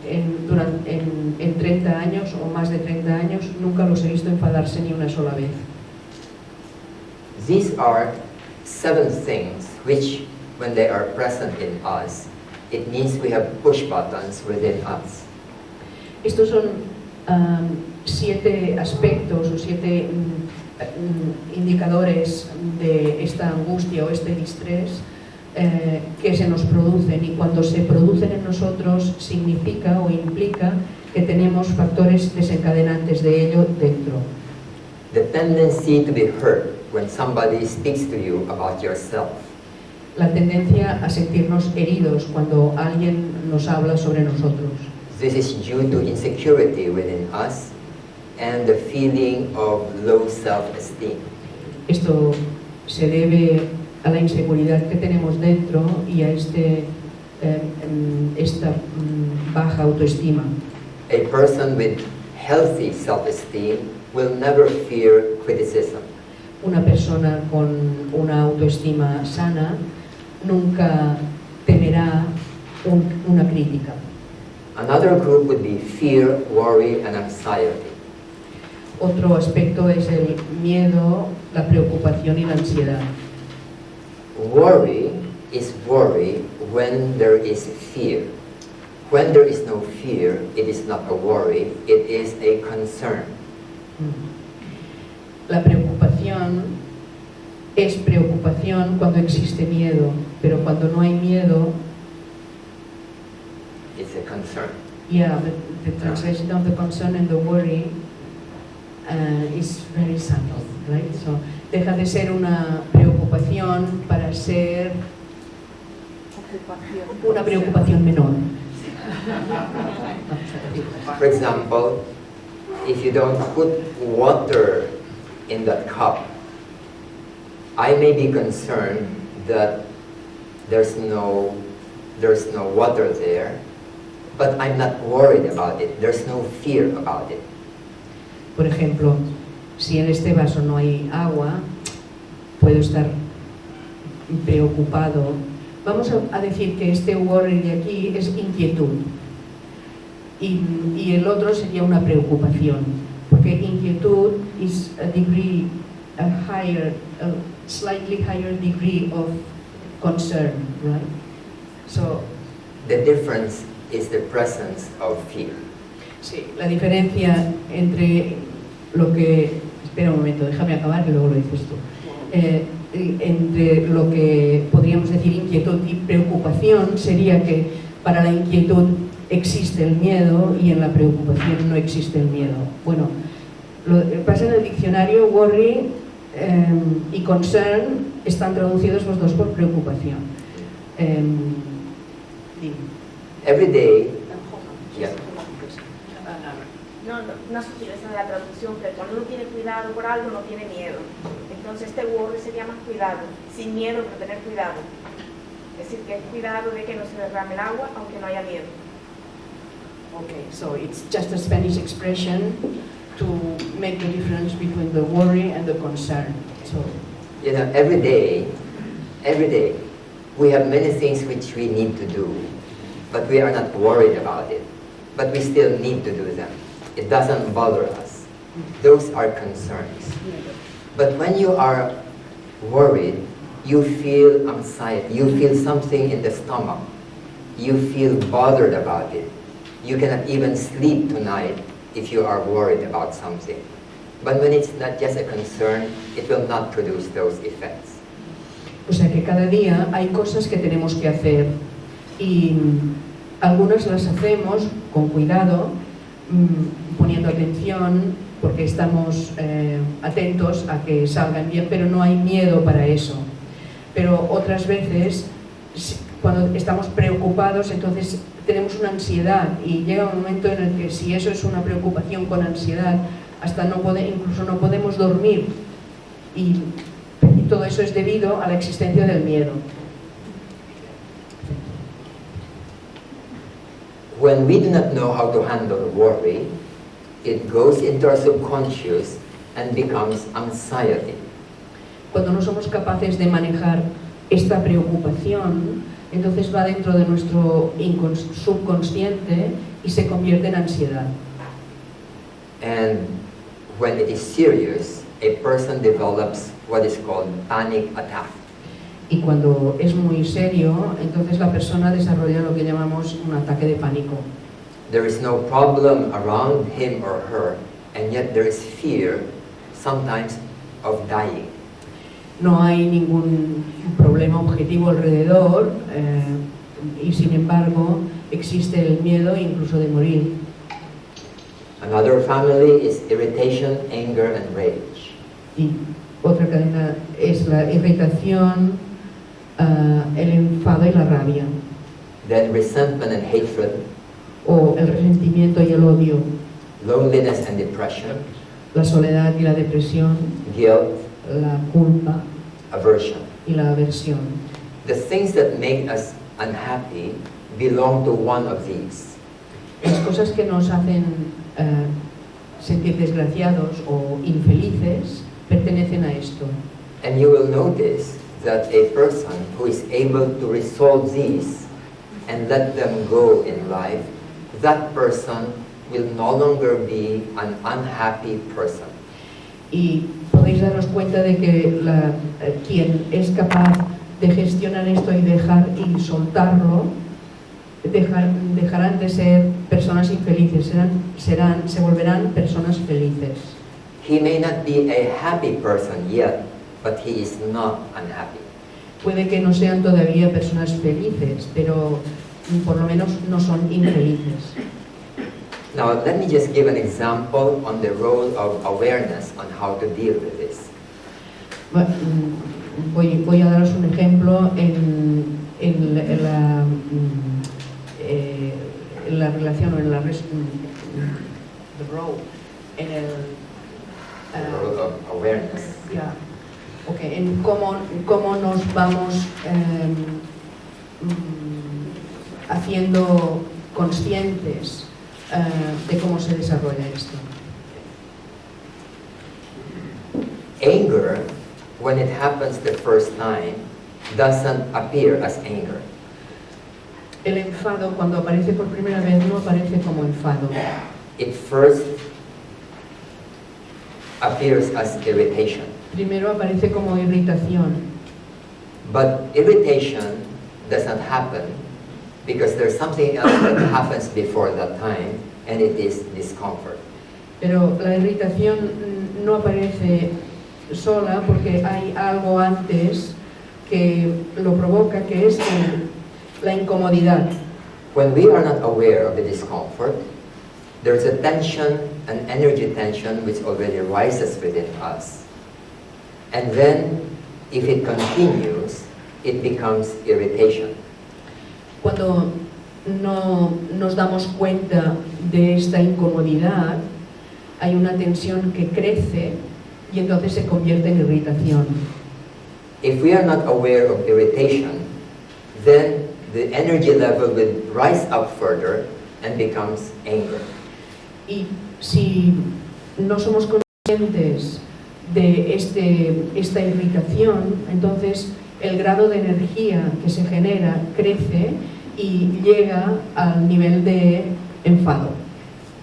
en 30 años o más de 30 años, nunca los he visto enfadarse ni una sola vez. These are 7 things which, when they are present in us, it means we have push buttons within us. Estos son 7 aspectos o 7 indicadores de esta angustia o este distrés que se nos producen, y cuando se producen en nosotros significa o implica que tenemos factores desencadenantes de ello dentro. The tendency to be hurt when somebody speaks to you about yourself. La tendencia a sentirnos heridos cuando alguien nos habla sobre nosotros. This is due to insecurity within us and the feeling of low self-esteem. Esto se debe a la inseguridad que tenemos dentro y a esta baja autoestima. A person with healthy self-esteem will never fear criticism. Una persona con una autoestima sana nunca temerá una crítica. Another group would be fear, worry, and anxiety. Otro aspecto es el miedo, la preocupación y la ansiedad. Worry is worry when there is fear. When there is no fear, it is not a worry, it is a concern. La preocupación es preocupación cuando existe miedo, pero cuando no hay miedo, It's a concern. yeah, the translation of the concern and the worry is very subtle, right? So, deja de ser una preocupación para ser una preocupación menor. For example, if you don't put water in that cup, I may be concerned that there's no water there, but I'm not worried about it. There's no fear about it. Por ejemplo, si en este vaso no hay agua, puedo estar preocupado. Vamos a decir que este worry de aquí es inquietud y el otro sería una preocupación, porque inquietud is a degree, a slightly higher degree of concern, right? So the difference is the presence of fear. Sí, la diferencia entre lo que... Espera un momento, déjame acabar y luego lo dices tú. Entre lo que podríamos decir inquietud y preocupación sería que para la inquietud existe el miedo y en la preocupación no existe el miedo. Bueno, lo que pasa en el diccionario, worry y concern están traducidos los dos por preocupación. Every day, yeah. No sugieres en la traducción que cuando uno tiene cuidado por algo no tiene miedo. Entonces este worry sería más cuidado, sin miedo pero tener cuidado. Es decir, que es cuidado de que no se derrame el agua aunque no haya miedo. Okay, so it's just a Spanish expression to make the difference between the worry and the concern. So, You know, every day, we have many things which we need to do, but we are not worried about it. But we still need to do them. It doesn't bother us. Those are concerns. But when you are worried, you feel anxiety, you feel something in the stomach, you feel bothered about it. You cannot even sleep tonight if you are worried about something. But when it's not just a concern, it will not produce those effects. O sea que cada día hay cosas que tenemos que hacer y algunas las hacemos con cuidado, poniendo atención porque estamos atentos a que salgan bien, pero no hay miedo para eso. Pero otras veces, cuando estamos preocupados, entonces tenemos una ansiedad y llega un momento en el que si eso es una preocupación con ansiedad, hasta incluso no podemos dormir y todo eso es debido a la existencia del miedo. When we do not know how to handle worry, it goes into our subconscious and becomes anxiety. Cuando no somos capaces de manejar esta preocupación, entonces va dentro de nuestro subconsciente y se convierte en ansiedad. And when it is serious, a person develops what is called panic attack. Y cuando es muy serio, entonces la persona desarrolla lo que llamamos un ataque de pánico. There is no problem around him or her, and yet there is fear, sometimes, of dying. No hay ningún problema objetivo alrededor y sin embargo existe el miedo incluso de morir. Another family is irritation, anger, and rage. Y otra cadena es la irritación, el enfado y la rabia. Then resentment and hatred, O el resentimiento y el odio, loneliness and depression, la soledad y la depresión, guilt, la culpa aversion. y la aversión. The things that make us unhappy belong to one of these. Las cosas que nos hacen sentir desgraciados o infelices pertenecen a esto. And you will notice that a person who is able to resolve these and let them go in life, that person will no longer be an unhappy person. Y podéis daros cuenta de que quien es capaz de gestionar esto y dejar y soltarlo, dejarán de ser personas infelices, se volverán personas felices. He may not be a happy person yet, but he is not unhappy. Puede que no sean todavía personas felices, pero por lo menos no son infelices. Now, let me just give an example on the role of awareness on how to deal with this. Voy a daros un ejemplo en la relación o en la the role, en el The role of awareness. yeah, okay, en cómo nos vamos haciendo conscientes de cómo se desarrolla esto. Anger, when it happens the first time, doesn't appear as anger. El enfado, cuando aparece por primera vez, no aparece como enfado. It first appears as irritation. Primero aparece como irritación. But irritation doesn't happen because there's something else that happens before that time, and it is discomfort. Pero la irritación no aparece sola porque hay algo antes que lo provoca, que es la incomodidad. When we are not aware of the discomfort, there's a tension, an energy tension which already rises within us. And then, if it continues, it becomes irritation. Cuando no nos damos cuenta de esta incomodidad, hay una tensión que crece y entonces se convierte en irritación. If we are not aware of irritation, then the energy level will rise up further and becomes anger. Y si no somos conscientes de esta irritación, entonces el grado de energía que se genera crece y llega al nivel de enfado.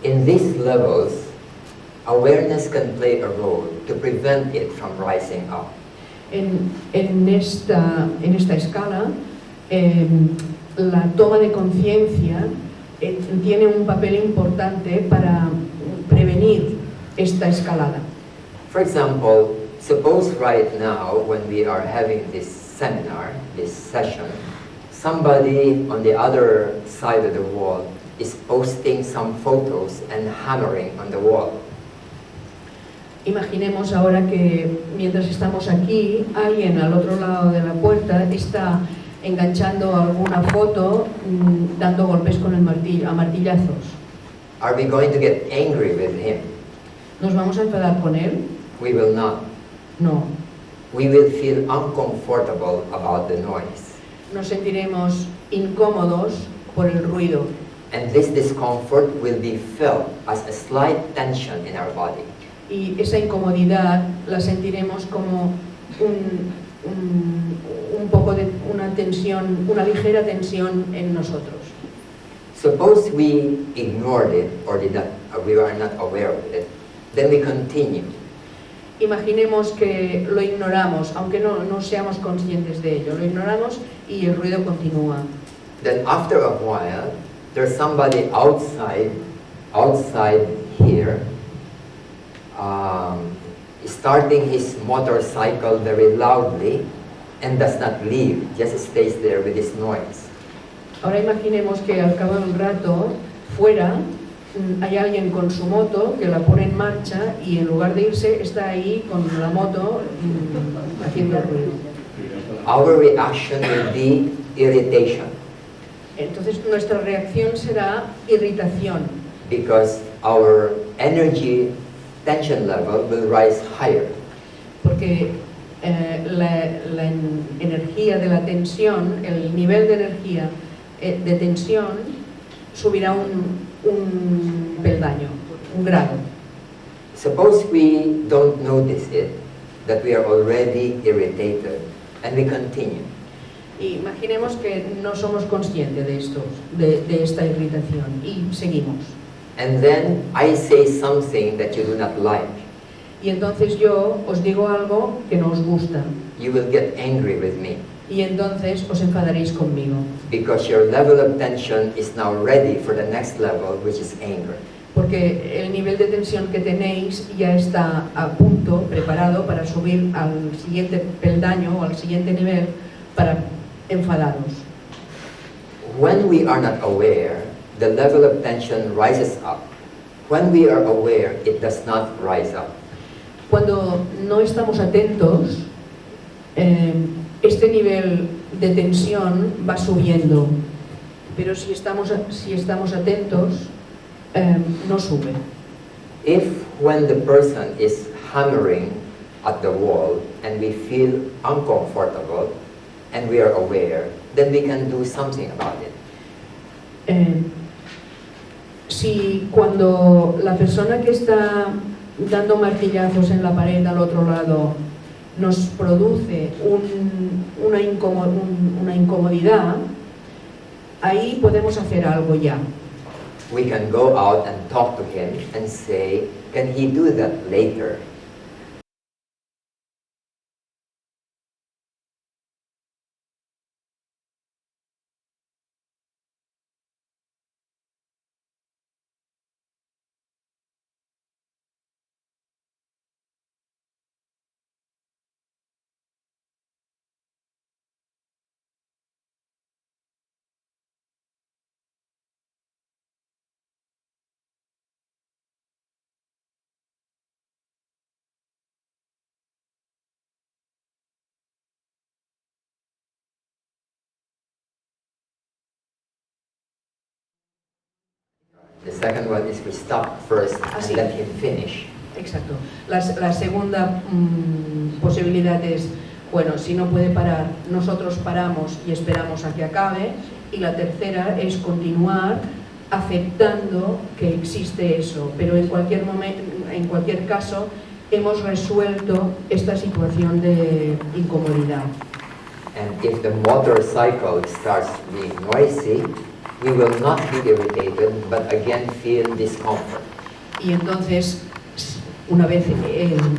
In these levels, awareness can play a role to prevent it from rising up. En esta escala, la toma de conciencia tiene un papel importante para prevenir esta escalada. For example, suppose right now when we are having this seminar, this session, somebody on the other side of the wall is posting some photos and hammering on the wall. Imaginemos ahora que mientras estamos aquí, alguien al otro lado de la puerta está enganchando alguna foto, dando golpes con el martillo, a martillazos. Are we going to get angry with him? ¿Nos vamos a enfadar con él? We will not. No. We will feel uncomfortable about the noise. Nos sentiremos incómodos por el ruido. And this discomfort will be felt as a slight tension in our body. Y esa incomodidad la sentiremos como un poco de una tensión, una ligera tensión en nosotros. Suppose we ignored it or we are not aware of it, then we continue. Imaginemos que lo ignoramos, aunque no seamos conscientes de ello. Lo ignoramos y el ruido continúa. Then after a while, there's somebody outside here, starting his motorcycle very loudly and does not leave, just stays there with his noise. Ahora imaginemos que al cabo de un rato, fuera, hay alguien con su moto que la pone en marcha y en lugar de irse está ahí con la moto haciendo ruido. Our reaction will be irritation. Entonces nuestra reacción será irritación. Because our energy tension level will rise higher. Porque la energía de la tensión, el nivel de energía de tensión subirá un peldaño, un grado. Suppose we don't notice it, that we are already irritated, and we continue. Imaginemos que no somos conscientes de esta irritación y seguimos. And then I say something that you do not like. Y entonces yo os digo algo que no os gusta. You will get angry with me. Y entonces os enfadaréis conmigo. Because your level of tension is now ready for the next level, which is anger. Porque el nivel de tensión que tenéis ya está a punto, preparado para subir al siguiente peldaño o al siguiente nivel para enfadaros. When we are not aware, the level of tension rises up. When we are aware, it does not rise up. Cuando no estamos atentos, este nivel de tensión va subiendo, pero si estamos atentos, no sube. If when the person is hammering at the wall and we feel uncomfortable and we are aware, then we can do something about it. si cuando la persona que está dando martillazos en la pared al otro lado nos produce una incomodidad, ahí podemos hacer algo ya. We can go out and talk to him and say, can he do that later? The second one is we stop first and let him finish. Exacto. La segunda posibilidad es, bueno, si no puede parar, nosotros paramos y esperamos a que acabe. Y la tercera es continuar aceptando que existe eso, pero en cualquier momento, en cualquier caso, hemos resuelto esta situación de incomodidad. And if the motorcycle starts being noisy, we will not be irritated, but again feel discomfort. Y entonces, una vez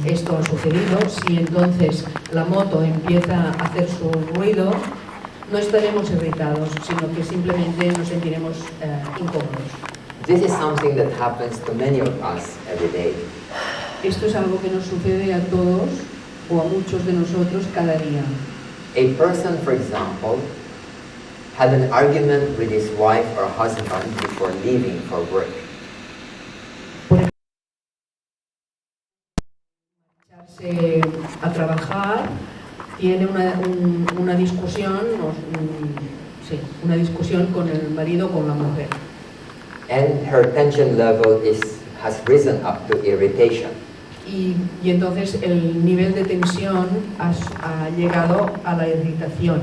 esto ha sucedido, si entonces la moto empieza a hacer su ruido, no estaremos irritados, sino que simplemente nos sentiremos incómodos. This is something that happens to many of us every day. Esto es algo que nos sucede a todos o a muchos de nosotros cada día. A person, for example, had an argument with his wife or husband before leaving for work. Marcharse a trabajar, tiene una discusión, una discusión con el marido o con la mujer. And her tension level has risen up to irritation. Y entonces el nivel de tensión ha llegado a la irritación.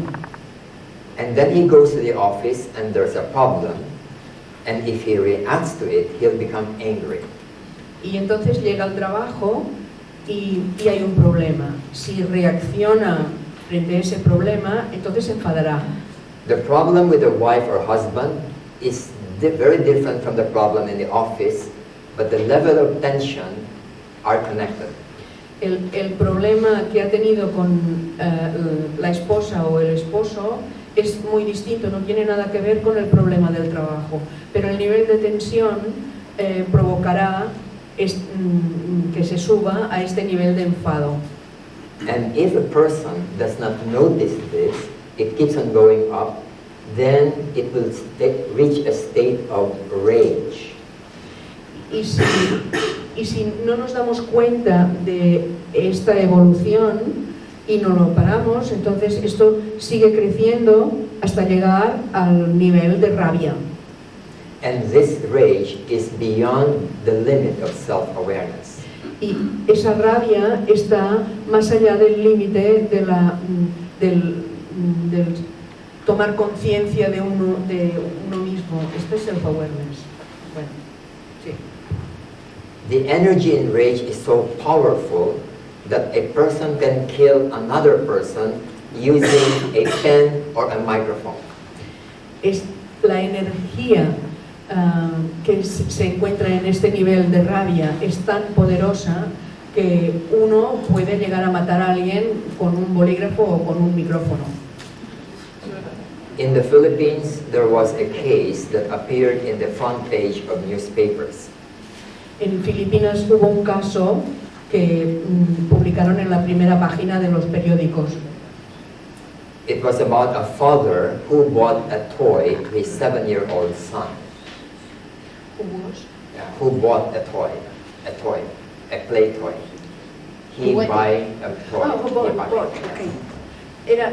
And then he goes to the office and there's a problem, and if he reacts to it, he'll become angry. Y entonces llega al trabajo y hay un problema. Si reacciona frente a ese problema, entonces se enfadará. The problem with the wife or husband is very different from the problem in the office, but the level of tension are connected. El problema que ha tenido con la esposa o el esposo es muy distinto, no tiene nada que ver con el problema del trabajo, pero el nivel de tensión provocará que se suba a este nivel de enfado. And if a person does not notice this, it keeps on going up, then it will reach a state of rage. Y si no nos damos cuenta de esta evolución y no lo paramos, entonces esto sigue creciendo hasta llegar al nivel de rabia. And this rage is beyond the limit of self-awareness. Y esa rabia está más allá del límite del tomar conciencia de uno mismo. Esto es self-awareness. Bueno, sí. The energy in rage is so powerful that a person can kill another person using a pen or a microphone. Es la energía que se encuentra en este nivel de rabia es tan poderosa que uno puede llegar a matar a alguien con un bolígrafo o con un micrófono. In the Philippines, there was a case that appeared in the front page of newspapers. En Filipinas hubo un caso que publicaron en la primera página de los periódicos. It was about a father who bought a toy to his 7-year-old son. Who bought a play toy. He buy a toy.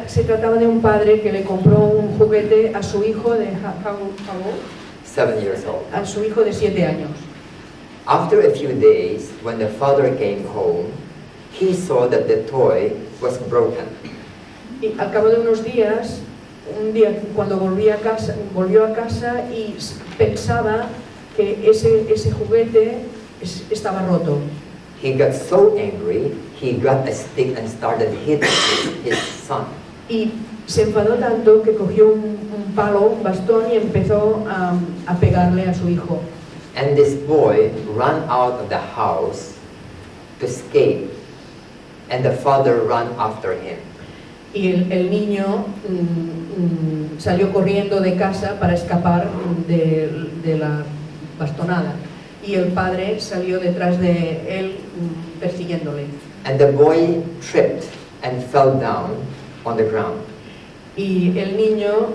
Se trataba de un padre que le compró un juguete a su hijo de 7 years old. A su hijo de 7 años. After a few days, when the father came home, he saw that the toy was broken. Y al cabo de unos días, un día cuando volvió a casa y pensaba que ese juguete estaba roto. He got so angry, he got a stick and started hitting his son. Y se enfadó tanto que cogió un palo, un bastón, y empezó a pegarle a su hijo. And this boy ran out of the house to escape, and the father ran after him. Y el niño salió corriendo de casa para escapar de la bastonada. Y el padre salió detrás de él persiguiéndole. And the boy tripped and fell down on the ground. Y el niño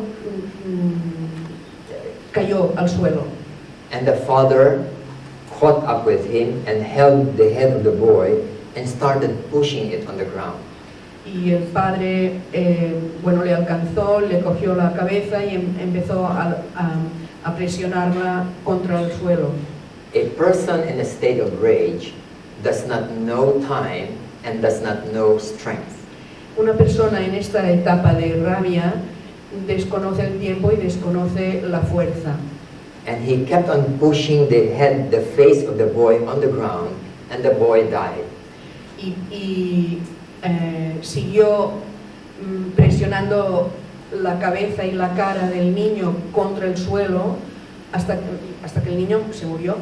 cayó al suelo. And the father caught up with him and held the head of the boy and started pushing it on the ground. Y el padre, le alcanzó, le cogió la cabeza y empezó a presionarla contra el suelo. A person in a state of rage does not know time and does not know strength. Una persona en esta etapa de rabia desconoce el tiempo y desconoce la fuerza. And he kept on pushing the face of the boy on the ground, and the boy died. Siguió presionando la cabeza y la cara del niño contra el suelo hasta que el niño se murió.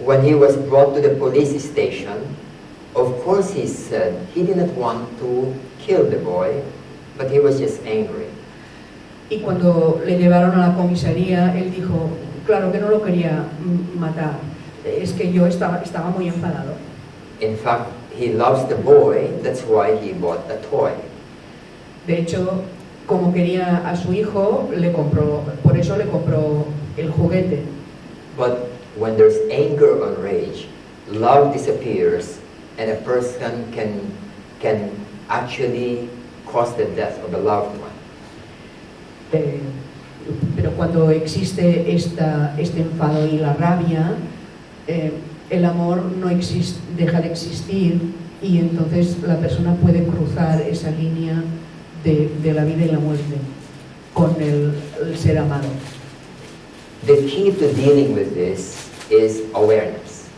When he was brought to the police station, of course he said he didn't want to kill the boy, but he was just angry. Y cuando le llevaron a la comisaría, él dijo, claro que no lo quería matar, es que yo estaba muy enfadado. In fact, he loves the boy, that's why he bought the toy. De hecho, como quería a su hijo, por eso le compró el juguete. But when there's anger or rage, love disappears, and a person can actually cause the death of a loved one. Pero cuando existe este enfado y la rabia, el amor deja de existir, y entonces la persona puede cruzar esa línea de la vida y la muerte con el ser amado. The key to dealing with this is awareness.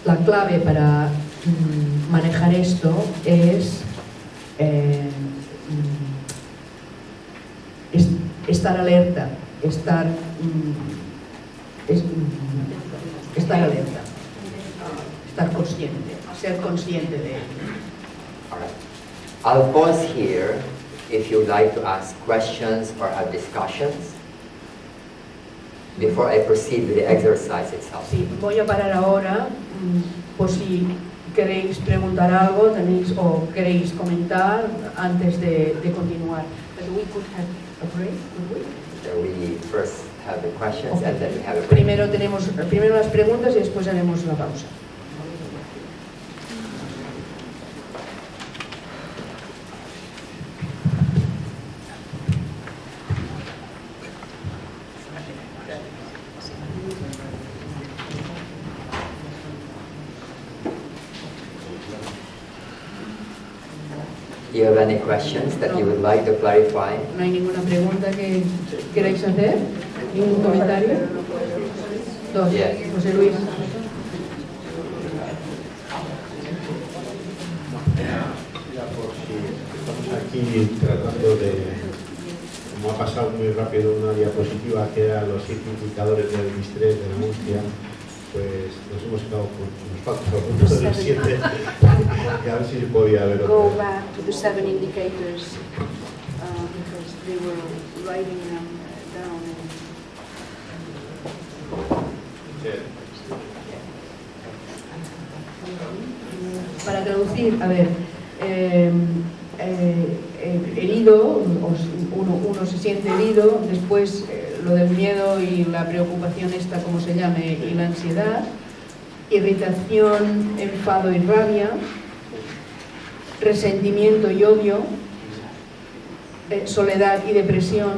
La clave para manejar esto es estar alerta, estar alerta, estar consciente, ser consciente de ello. All right. I'll pause here if you'd like to ask questions or have discussions before I proceed with the exercise itself. Sí, voy a parar ahora por si queréis preguntar algo o queréis comentar antes de continuar. But we could have a break, could we? So we first have the questions and then we have a break. Primero las preguntas y después haremos la pausa. Do you have any questions that you would like to clarify? ¿No hay ninguna pregunta que queráis hacer? ¿Ningún comentario? Dos. Yes. José Luis. Ya por si estamos aquí tratando de, como ha pasado muy rápido una diapositiva que era los 7 indicadores del distrés, de la angustia, pues nos hemos quedado con unos falta algunos de los 7, y a ver si se podía ver Go otro. back to the 7 indicators because they were writing them down. Para traducir, a ver, herido, uno se siente herido, después lo del miedo y la preocupación esta, como se llame, y la ansiedad, irritación, enfado y rabia, resentimiento y odio, soledad y depresión,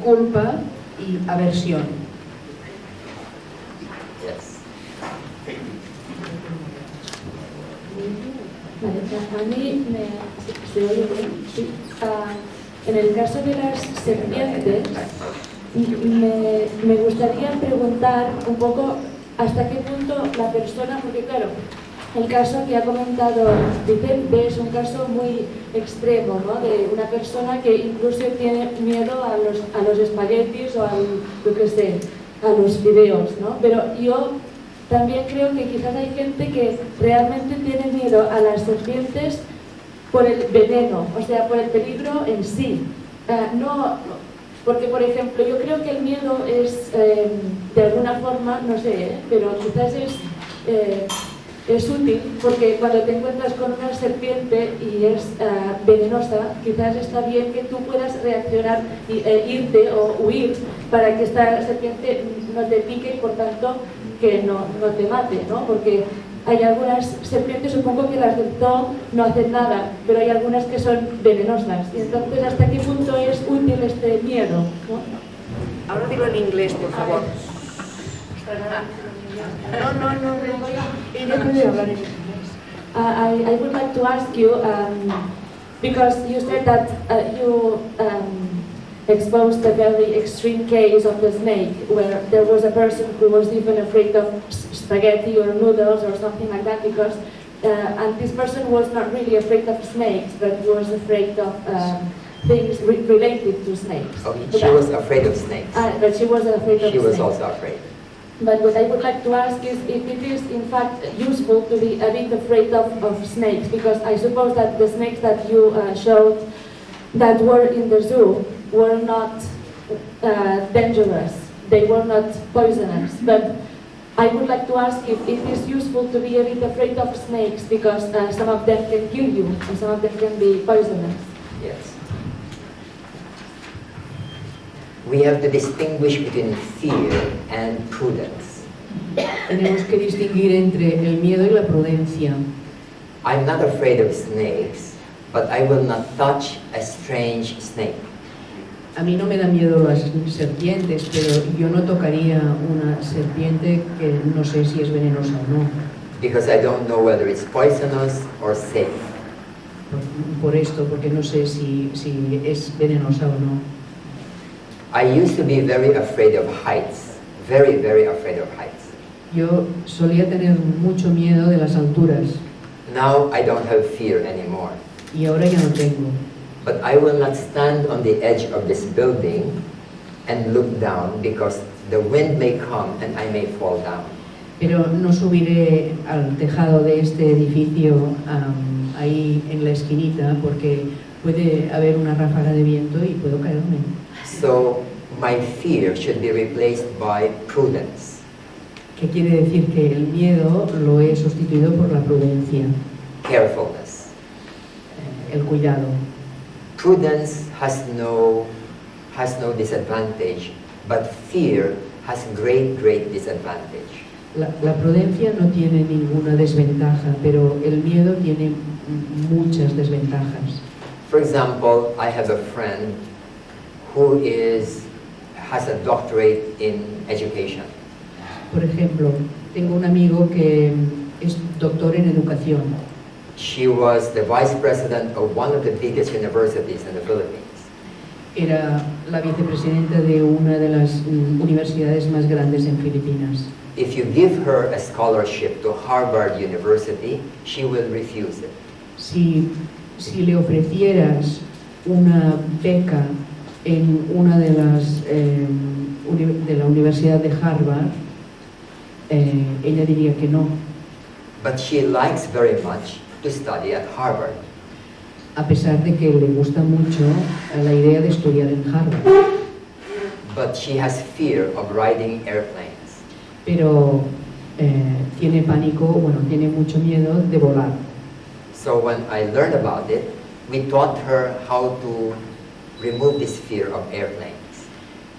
culpa y aversión. Yes. Vale, a mí ¿se oye bien? Sí. En el caso de las serpientes, me gustaría preguntar un poco hasta qué punto la persona, porque claro, el caso que ha comentado Vicente es un caso muy extremo, ¿no? De una persona que incluso tiene miedo a los espaguetis o a los fideos, ¿no? Pero yo también creo que quizás hay gente que realmente tiene miedo a las serpientes por el veneno, o sea, por el peligro en sí. Porque, por ejemplo, yo creo que el miedo es, de alguna forma, no sé, pero quizás es útil, porque cuando te encuentras con una serpiente y es venenosa, quizás está bien que tú puedas reaccionar, irte o huir para que esta serpiente no te pique y por tanto que no te mate, ¿no? Porque hay algunas serpientes, supongo que las del zoo no hacen nada, pero hay algunas que son venenosas. Y entonces, ¿hasta qué punto es útil este miedo, ¿no? Ahora dilo en inglés, por favor. No. Ella puede hablar en inglés. I would like to ask you, because you said that you exposed a very extreme case of the snake, where there was a person who was even afraid of spaghetti or noodles or something like that, because and this person was not really afraid of snakes, but was afraid of things related to snakes. Okay, she was afraid of snakes. But she was afraid of snakes. She was also afraid. But what I would like to ask is if it is in fact useful to be a bit afraid of snakes, because I suppose that the snakes that you showed that were in the zoo were not dangerous, they were not poisonous. But I would like to ask if it is useful to be a bit afraid of snakes, because some of them can kill you and some of them can be poisonous. Yes. We have to distinguish between fear and prudence. Tenemos que distinguir entre el miedo y la prudencia. I'm not afraid of snakes, but I will not touch a strange snake. A mí no me da miedo las serpientes, pero yo no tocaría una serpiente que no sé si es venenosa o no. Because I don't know whether it's poisonous or safe. Por esto, porque no sé si es venenosa o no. I used to be very afraid of heights, very, very afraid of heights. Yo solía tener mucho miedo de las alturas. Now I don't have fear anymore. Y ahora ya no tengo. But I will not stand on the edge of this building and look down, because the wind may come and I may fall down. Pero no subiré al tejado de este edificio ahí en la esquinita, porque puede haber una ráfaga de viento y puedo caerme. So my fear should be replaced by prudence. ¿Qué quiere decir? Que el miedo lo he sustituido por la prudencia, Carefulness. el cuidado. Prudence has no disadvantage, but fear has great disadvantage. La prudencia no tiene ninguna desventaja, pero el miedo tiene muchas desventajas. For example, I have a friend who has a doctorate in education. Por ejemplo, tengo un amigo que es doctor en educación. She was the vice president of one of the biggest universities in the Philippines. Era la vicepresidenta de una de las universidades más grandes en Filipinas. If you give her a scholarship to Harvard University, she will refuse it. Si le ofrecieras una beca en una de las de la Universidad de Harvard, ella diría que no. But she likes very much to study at Harvard. A pesar de que le gusta mucho la idea de estudiar en Harvard. But she has fear of riding airplanes. Pero tiene pánico, bueno, tiene mucho miedo de volar. So when I learned about it, we taught her how to remove this fear of airplanes.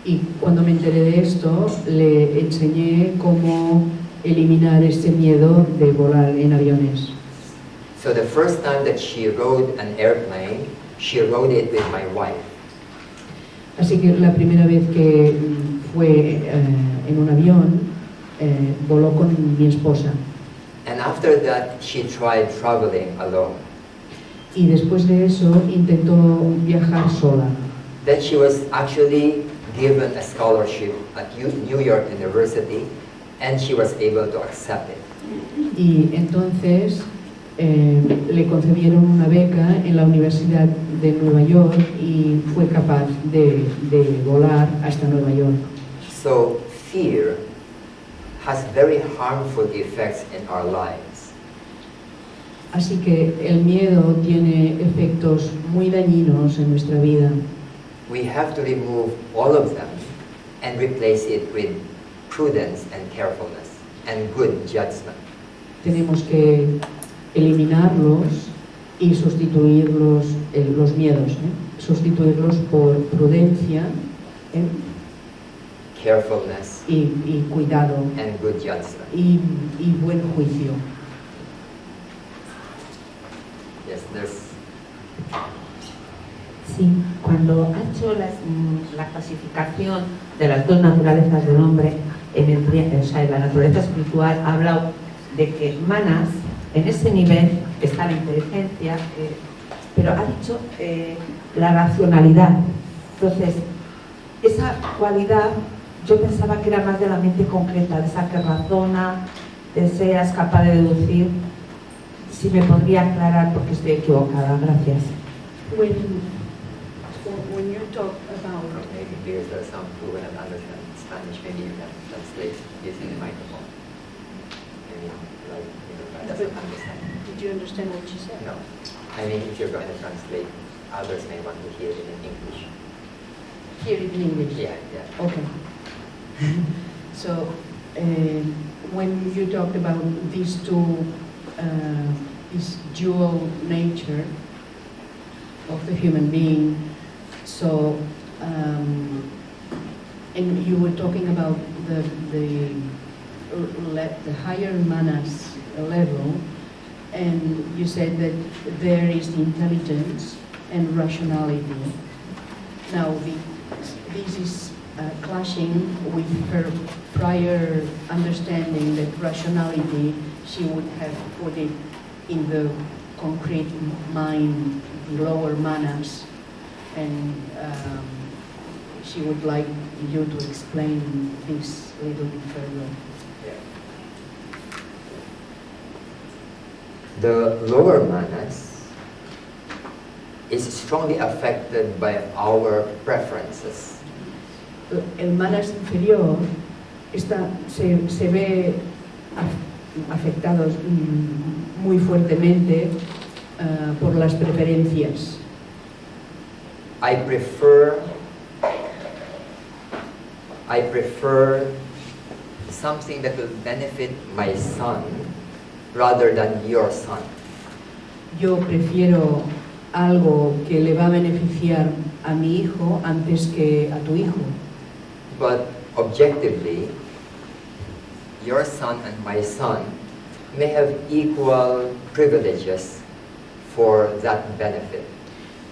Y cuando me enteré de esto, le enseñé cómo eliminar ese miedo de volar en aviones. So the first time that she rode an airplane, she rode it with my wife. Así que la primera vez que fue en un avión, voló con mi esposa. And after that, she tried traveling alone. Y después de eso intentó viajar sola. Then she was actually given a scholarship at New York University, and she was able to accept it. Y entonces le concedieron una beca en la Universidad de Nueva York y fue capaz de volar hasta Nueva York. So fear has very harmful effects in our lives. Así que el miedo tiene efectos muy dañinos en nuestra vida. We have to remove all of them and replace it with prudence and carefulness and good judgment. Tenemos que eliminarlos y sustituirlos, los miedos, sustituirlos por prudencia Carefulness y cuidado and good judgment. y buen juicio. Yes, there's. Sí, cuando ha hecho la clasificación de las dos naturalezas del hombre, en la naturaleza espiritual ha hablado de que manas, en ese nivel está la inteligencia, pero ha dicho la racionalidad. Entonces, esa cualidad yo pensaba que era más de la mente concreta, de esa que razona, desea, es capaz de deducir. Si me podría aclarar porque estoy equivocada, gracias. When you talk about Maybe there's some who will understand Spanish. Maybe you can translate using the microphone. Maybe doesn't understand. did you understand what she said? No. I mean, if you're going to translate, others may want to hear it in English. Hear it in English. Yeah. Okay. So, when you talked about these two, this dual nature of the human being, so, and you were talking about the higher manas level, and you said that there is intelligence and rationality. Now, this is clashing with her prior understanding that rationality, she would have put it in the concrete mind, the lower manas, and she would like you to explain this a little bit further. The lower manas is strongly affected by our preferences. El manas inferior se ve afectado muy fuertemente por las preferencias. I prefer something that will benefit my son rather than your son. Yo prefiero algo que le va a beneficiar a mi hijo antes que a tu hijo. But objectively, your son and my son may have equal privileges for that benefit.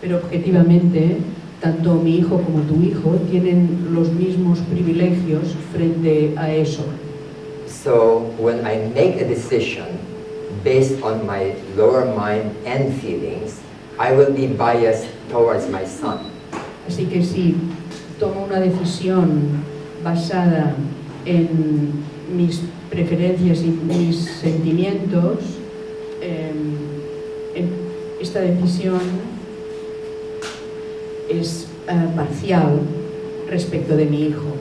Pero objetivamente, tanto mi hijo como tu hijo tienen los mismos privilegios frente a eso. So when I make a decision based on my lower mind and feelings, I will be biased towards my son. Así que si tomo una decisión basada en mis preferencias y mis sentimientos, esta decisión es parcial respecto de mi hijo,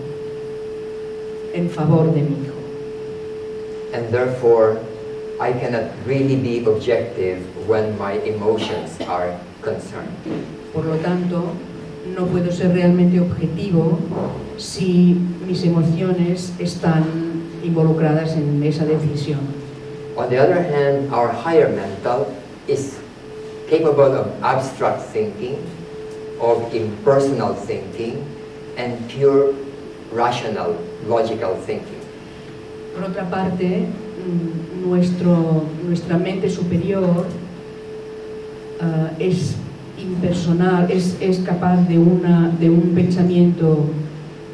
en favor de mi hijo. And therefore, I cannot really be objective when my emotions are concerned. Por lo tanto, no puedo ser realmente objetivo si mis emociones están involucradas en esa decisión. On the other hand, our higher mental is capable of abstract thinking, of impersonal thinking, and pure rational, logical thinking. Por otra parte, nuestra mente superior es impersonal, es capaz de un pensamiento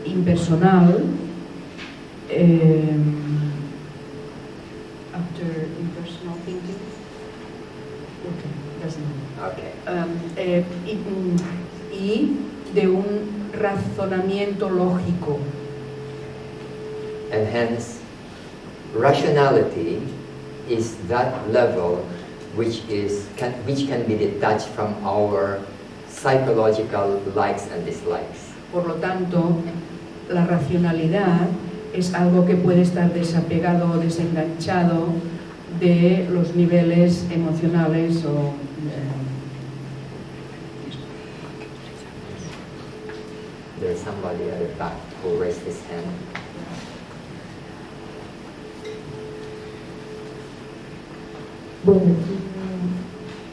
impersonal. After impersonal thinking, okay, doesn't matter. Okay. Y de un razonamiento lógico. And hence, rationality is that level which can be detached from our psychological likes and dislikes. Por lo tanto, la racionalidad es algo que puede estar desapegado o desenganchado de los niveles emocionales o There's somebody at the back who raised his hand. Bueno,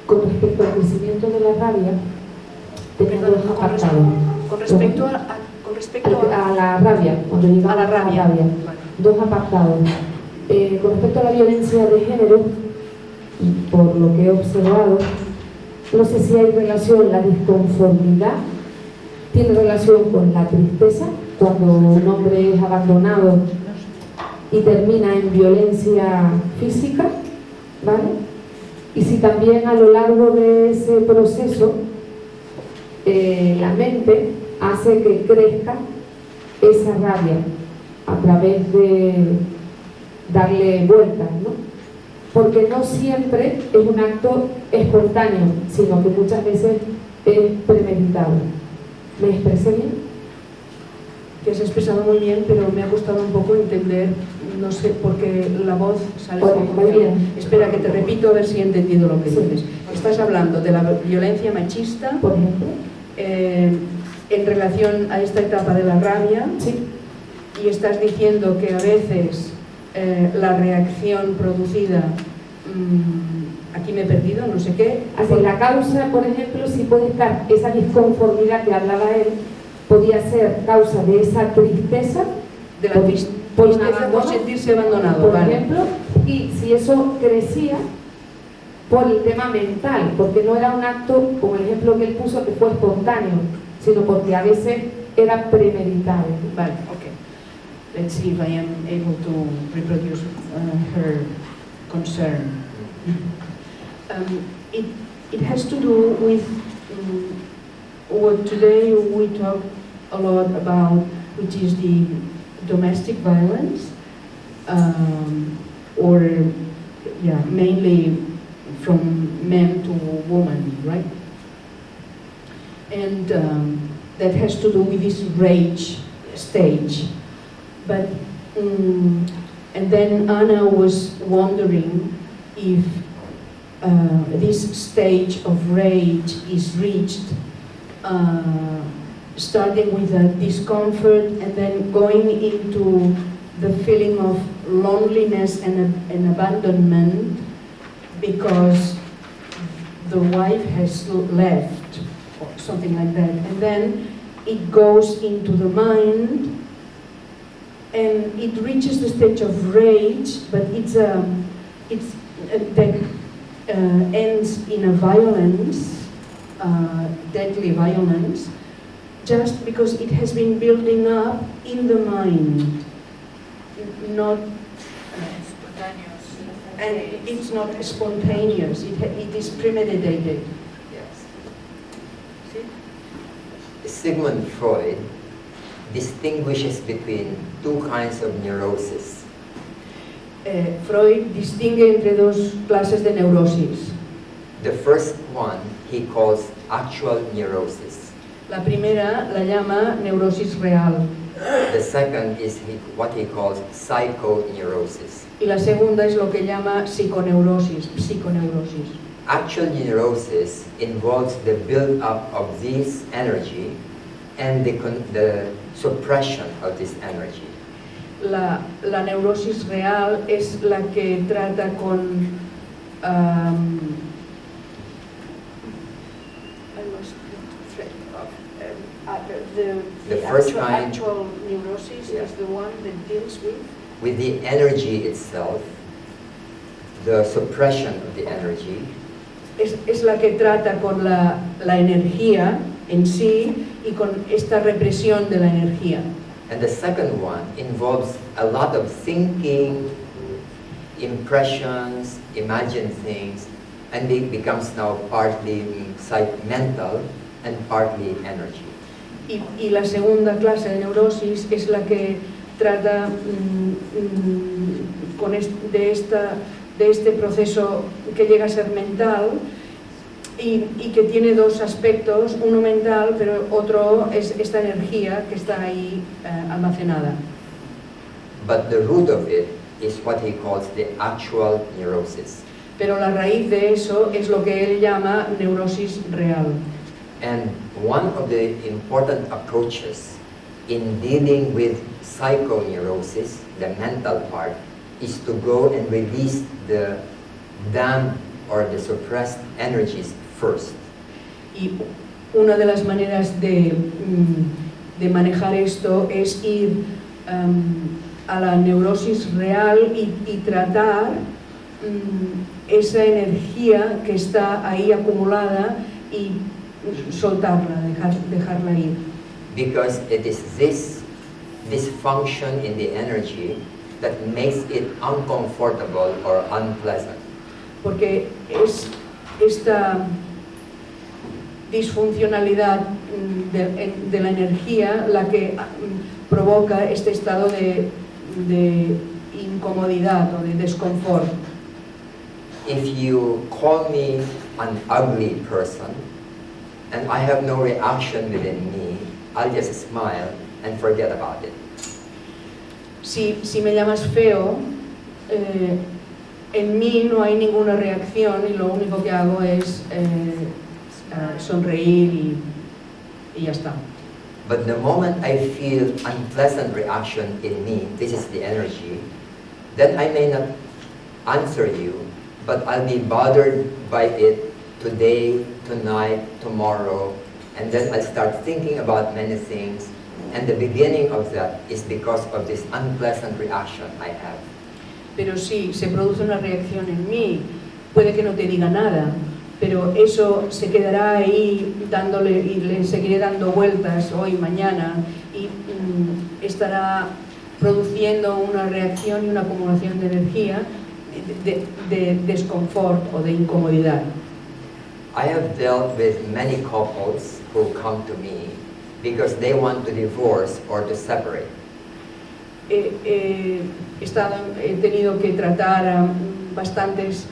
con respecto al crecimiento de la rabia, tenía dos apartados. Con respecto a la rabia, cuando llegamos a la rabia. Dos apartados. Con respecto a la violencia de género, por lo que he observado, no sé si hay relación, la disconformidad tiene relación con la tristeza, cuando un hombre es abandonado y termina en violencia física, ¿vale? Y si también a lo largo de ese proceso la mente hace que crezca esa rabia a través de darle vueltas, ¿no? Porque no siempre es un acto espontáneo, sino que muchas veces es premeditado. ¿Me expresé bien? Te has expresado muy bien, pero me ha costado un poco entender, no sé, porque la voz sale Bueno, un poco muy fea. bien. Espera, que te repito a ver si he entendido lo que Sí. dices. Estás hablando de la violencia machista, Por ejemplo. en relación a esta etapa de la rabia, Sí. y estás diciendo que a veces la reacción producida, aquí me he perdido, no sé qué. Así, la causa, por ejemplo, si puede estar esa disconformidad que hablaba él, podía ser causa de esa tristeza, de la por un tristeza por abandono, sentirse abandonado, por vale. ejemplo, y si eso crecía por el tema mental, porque no era un acto, como el ejemplo que él puso, que fue espontáneo, sino porque a veces era premeditado. Vale, okay. Let's see if I am able to reproduce her concern. It has to do with what today we talk a lot about, which is the domestic violence, or mainly from men to women, right? And that has to do with this rage stage. But and then Anna was wondering if this stage of rage is reached, starting with a discomfort and then going into the feeling of loneliness and abandonment because the wife has left, or something like that. And then it goes into the mind and it reaches the stage of rage, but that ends in a violence, deadly violence, just because it has been building up in the mind, not and it's not spontaneous. It is premeditated. Yes. Sigmund Freud distinguishes between two kinds of neurosis. Freud distingue entre dos clases de neurosis. The first one he calls actual neurosis. La primera la llama neurosis real. The second is what he calls psychoneurosis. Y la segunda es lo que llama psiconeurosis. Actual neurosis involves the build-up of this energy and the suppression of this energy. La neurosis real es la que trata con the first kind, actual neurosis is the one that deals with the energy itself, the suppression of the energy. Es la que trata con la energía en sí y con esta represión de la energía. And the second one involves a lot of thinking, impressions, imagine things, and it becomes now partly mental and partly energy. Y la segunda clase de neurosis es la que trata de este proceso que llega a ser mental y que tiene dos aspectos, uno mental, pero otro es esta energía que está ahí almacenada. But the root of it is what he calls the actual neurosis. Pero la raíz de eso es lo que él llama neurosis real. And one of the important approaches in dealing with psychoneurosis, the mental part, is to go and release the damned or the suppressed energies first. Y una de las maneras de manejar esto es ir a la neurosis real y tratar esa energía que está ahí acumulada y soltarla, dejarla ir. Because it is this dysfunction in the energy that makes it uncomfortable or unpleasant. Porque es esta disfuncionalidad de la energía la que provoca este estado de incomodidad o de desconfort. If you call me an ugly person and I have no reaction within me, I'll just smile and forget about it. Si me llamas feo, en mí no hay ninguna reacción y lo único que hago es sonreír y ya está. But the moment I feel unpleasant reaction in me, this is the energy, then I may not answer you, but I'll be bothered by it today, tonight, tomorrow, and then I'll start thinking about many things, and the beginning of that is because of this unpleasant reaction I have. Pero si se produce una reacción en mí, puede que no te diga nada, pero eso se quedará ahí dándole y le seguiré dando vueltas hoy, mañana, y estará produciendo una reacción y una acumulación de energía de desconfort o de incomodidad. I have dealt with many couples who come to me because they want to divorce or to separate. He tenido que tratar a bastantes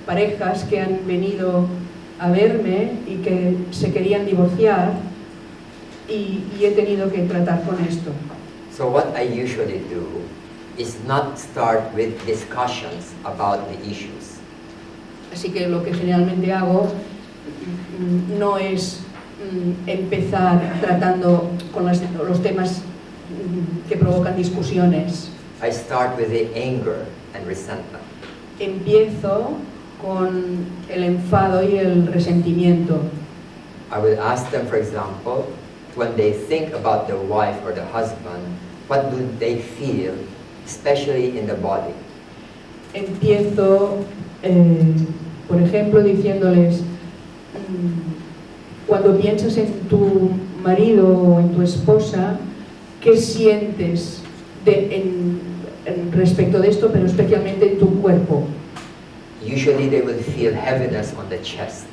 parejas que han venido a verme y que se querían divorciar y he tenido que tratar con esto. So what I usually do is not start with discussions about the issues. Así que lo que generalmente hago no es empezar tratando con los temas que provocan discusiones. I start with the anger and resentment. Empiezo con el enfado y el resentimiento. I will ask them, for example, when they think about the wife or the husband, what do they feel, especially in the body? Empiezo, por ejemplo, diciéndoles, cuando piensas en tu marido o en tu esposa, ¿qué sientes respecto de esto, pero especialmente en tu cuerpo? Usually they will feel heaviness on the chest.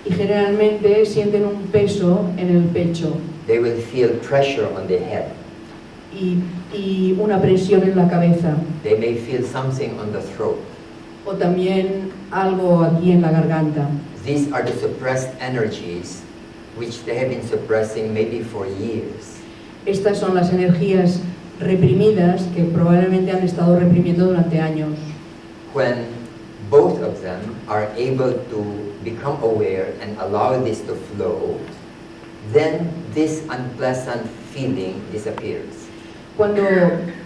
Y generalmente sienten un peso en el pecho. They will feel pressure on the head. Y una presión en la cabeza. They may feel something on the throat. O también algo aquí en la garganta. These are the suppressed energies which they have been suppressing maybe for years. Estas son las energías reprimidas que probablemente han estado reprimiendo durante años. When both of them are able to become aware and allow this to flow, then this unpleasant feeling disappears. Cuando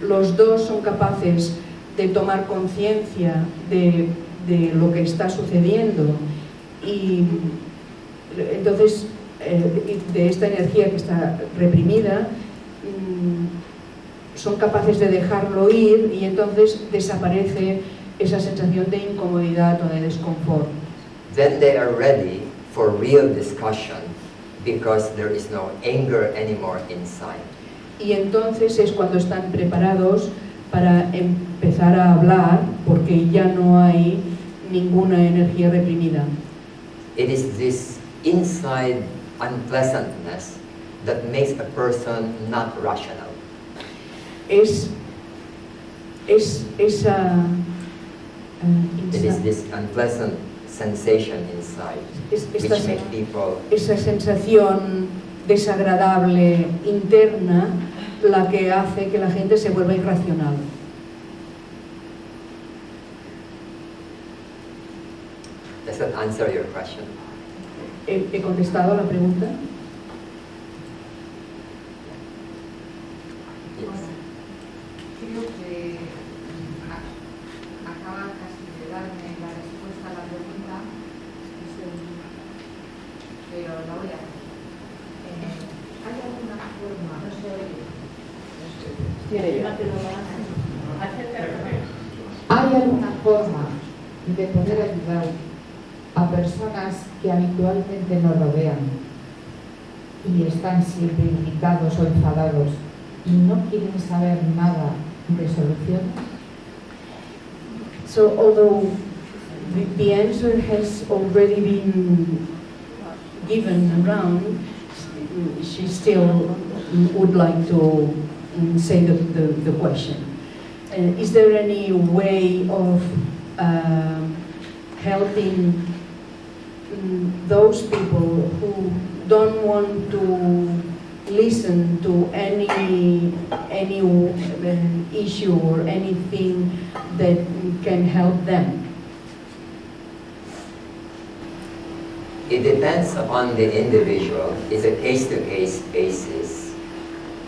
los dos son capaces de tomar conciencia de lo que está sucediendo y entonces de esta energía que está reprimida, son capaces de dejarlo ir y entonces desaparece esa sensación de incomodidad o de desconfort. Then they are ready for real discussion because there is no anger anymore inside. Y entonces es cuando están preparados para empezar a hablar porque ya no hay ninguna energía reprimida. It is this inside unpleasantness that makes a person not rational. Es esa... It is this unpleasant sensation inside which makes people... Esa sensación desagradable interna la que hace que la gente se vuelva irracional. Does that answer your question? ¿He contestado a la pregunta? Yes. Creo que acaba casi de darme la respuesta a la pregunta, pero la voy a hacer. ¿Hay alguna forma, no sé, ¿hay alguna forma de poder ayudar a personas que habitualmente nos rodean y están siempre irritados o enfadados y no quieren saber nada de soluciones? So although the answer has already been given around, she still would like to say the question. Is there any way of helping those people who don't want to listen to any issue or anything that can help them? It depends upon the individual. It's a case-to-case basis.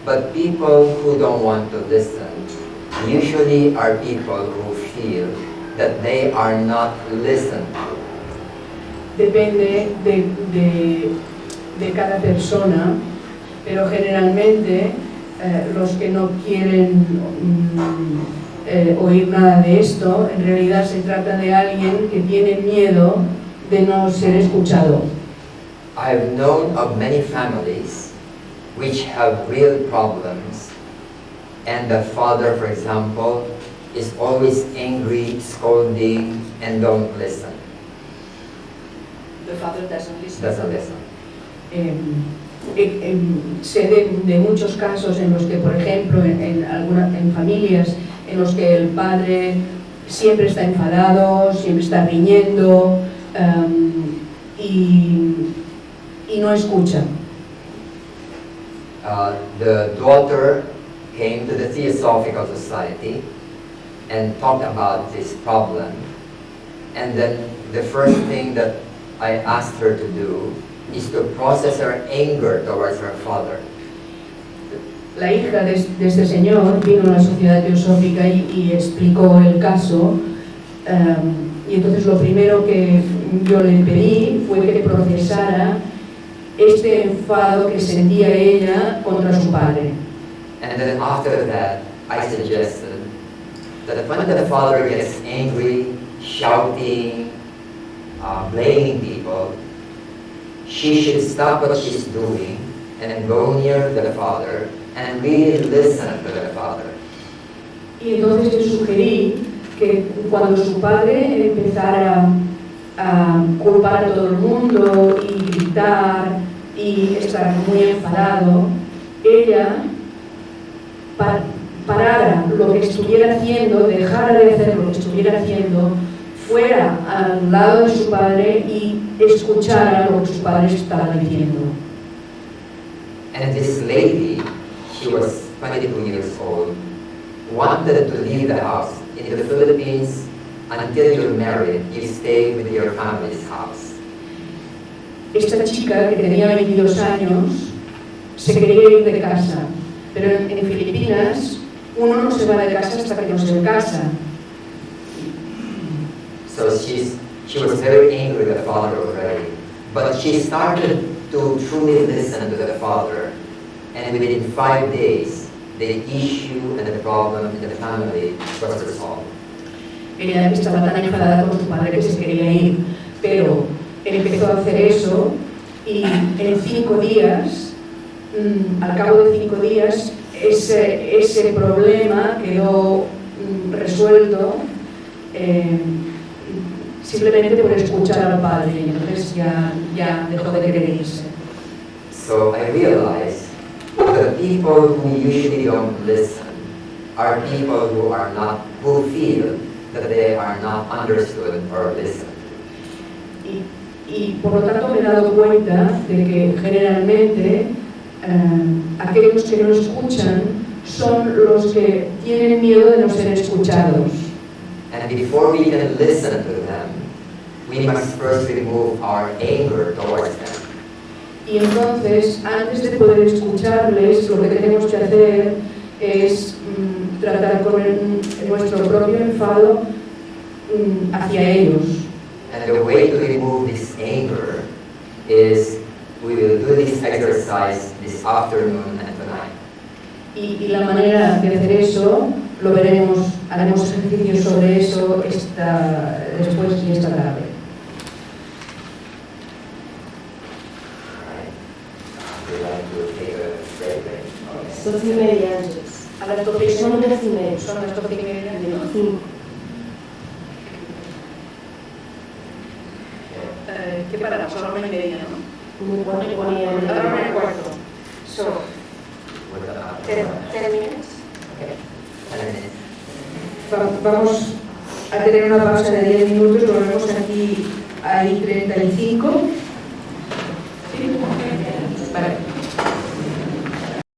But people who don't want to listen usually are people who feel that they are not listened to. Depende de cada persona, pero generalmente los que no quieren oír nada de esto, en realidad se trata de alguien que tiene miedo de no ser escuchado. I have known of many families which have real problems, and the father, for example, is always angry, scolding, and don't listen. The father doesn't listen. Doesn't listen. Sé de muchos casos en los que, por ejemplo, en familias en los que el padre siempre está enfadado, siempre está riñendo y no escucha. The daughter came to the Theosophical Society and talked about this problem, and then the first thing that I asked her to do is to process her anger towards her father. La hija de este señor vino a la Sociedad Teosófica y explicó el caso, y entonces lo primero que yo le pedí fue que procesara este enfado que sentía ella contra su padre. And then after that, I suggested that when the father gets angry, shouting, blaming people, she should stop what she's doing and go near the father and really listen to the father. Y entonces le sugerí que cuando su padre empezara a culpar a todo el mundo y gritar y estar muy enfadado, ella parara lo que estuviera haciendo, dejara de hacer lo que estuviera haciendo, fuera al lado de su padre y escuchara lo que su padre estaba diciendo. And this lady, she was 22 years old, wanted to leave the house. In the Philippines, until you're married, you stay with your family's house. Esta chica, que tenía 22 años, se quería ir de casa, pero en Filipinas uno no se va de casa hasta que no se casa. So she was very angry with the father already, but she started to truly listen to the father, and within 5 days, the issue and the problem in the family was resolved. Ella estaba tan enfadada con su padre que se quería ir, pero empezó a hacer eso y en 5 días, al cabo de 5 días, ese problema quedó resuelto simplemente por escuchar al padre, y entonces ya dejó de querer irse. So I realized the people who usually don't listen are people who feel that they are not understood or listened. Y por lo tanto me he dado cuenta de que generalmente aquellos que no escuchan son los que tienen miedo de no ser escuchados. And before we can listen to them, we must first remove our anger towards them. Y entonces, antes de poder escucharles, lo que tenemos que hacer es tratar con nuestro propio enfado hacia ellos. And the way to remove this anger is we will do this exercise this afternoon and tonight. Y la manera de hacer eso, lo veremos, haremos ejercicios sobre eso después y esta tarde. Son 12:30 antes. A las 12:30. Son 12:30. Son las 12:30. 5. ¿Qué paramos? A la 1:30, ¿no? Muy bueno, ponía A la 1:15. So, 10 minutes. vamos a tener una pausa de 10 minutos, volvemos aquí a I-35.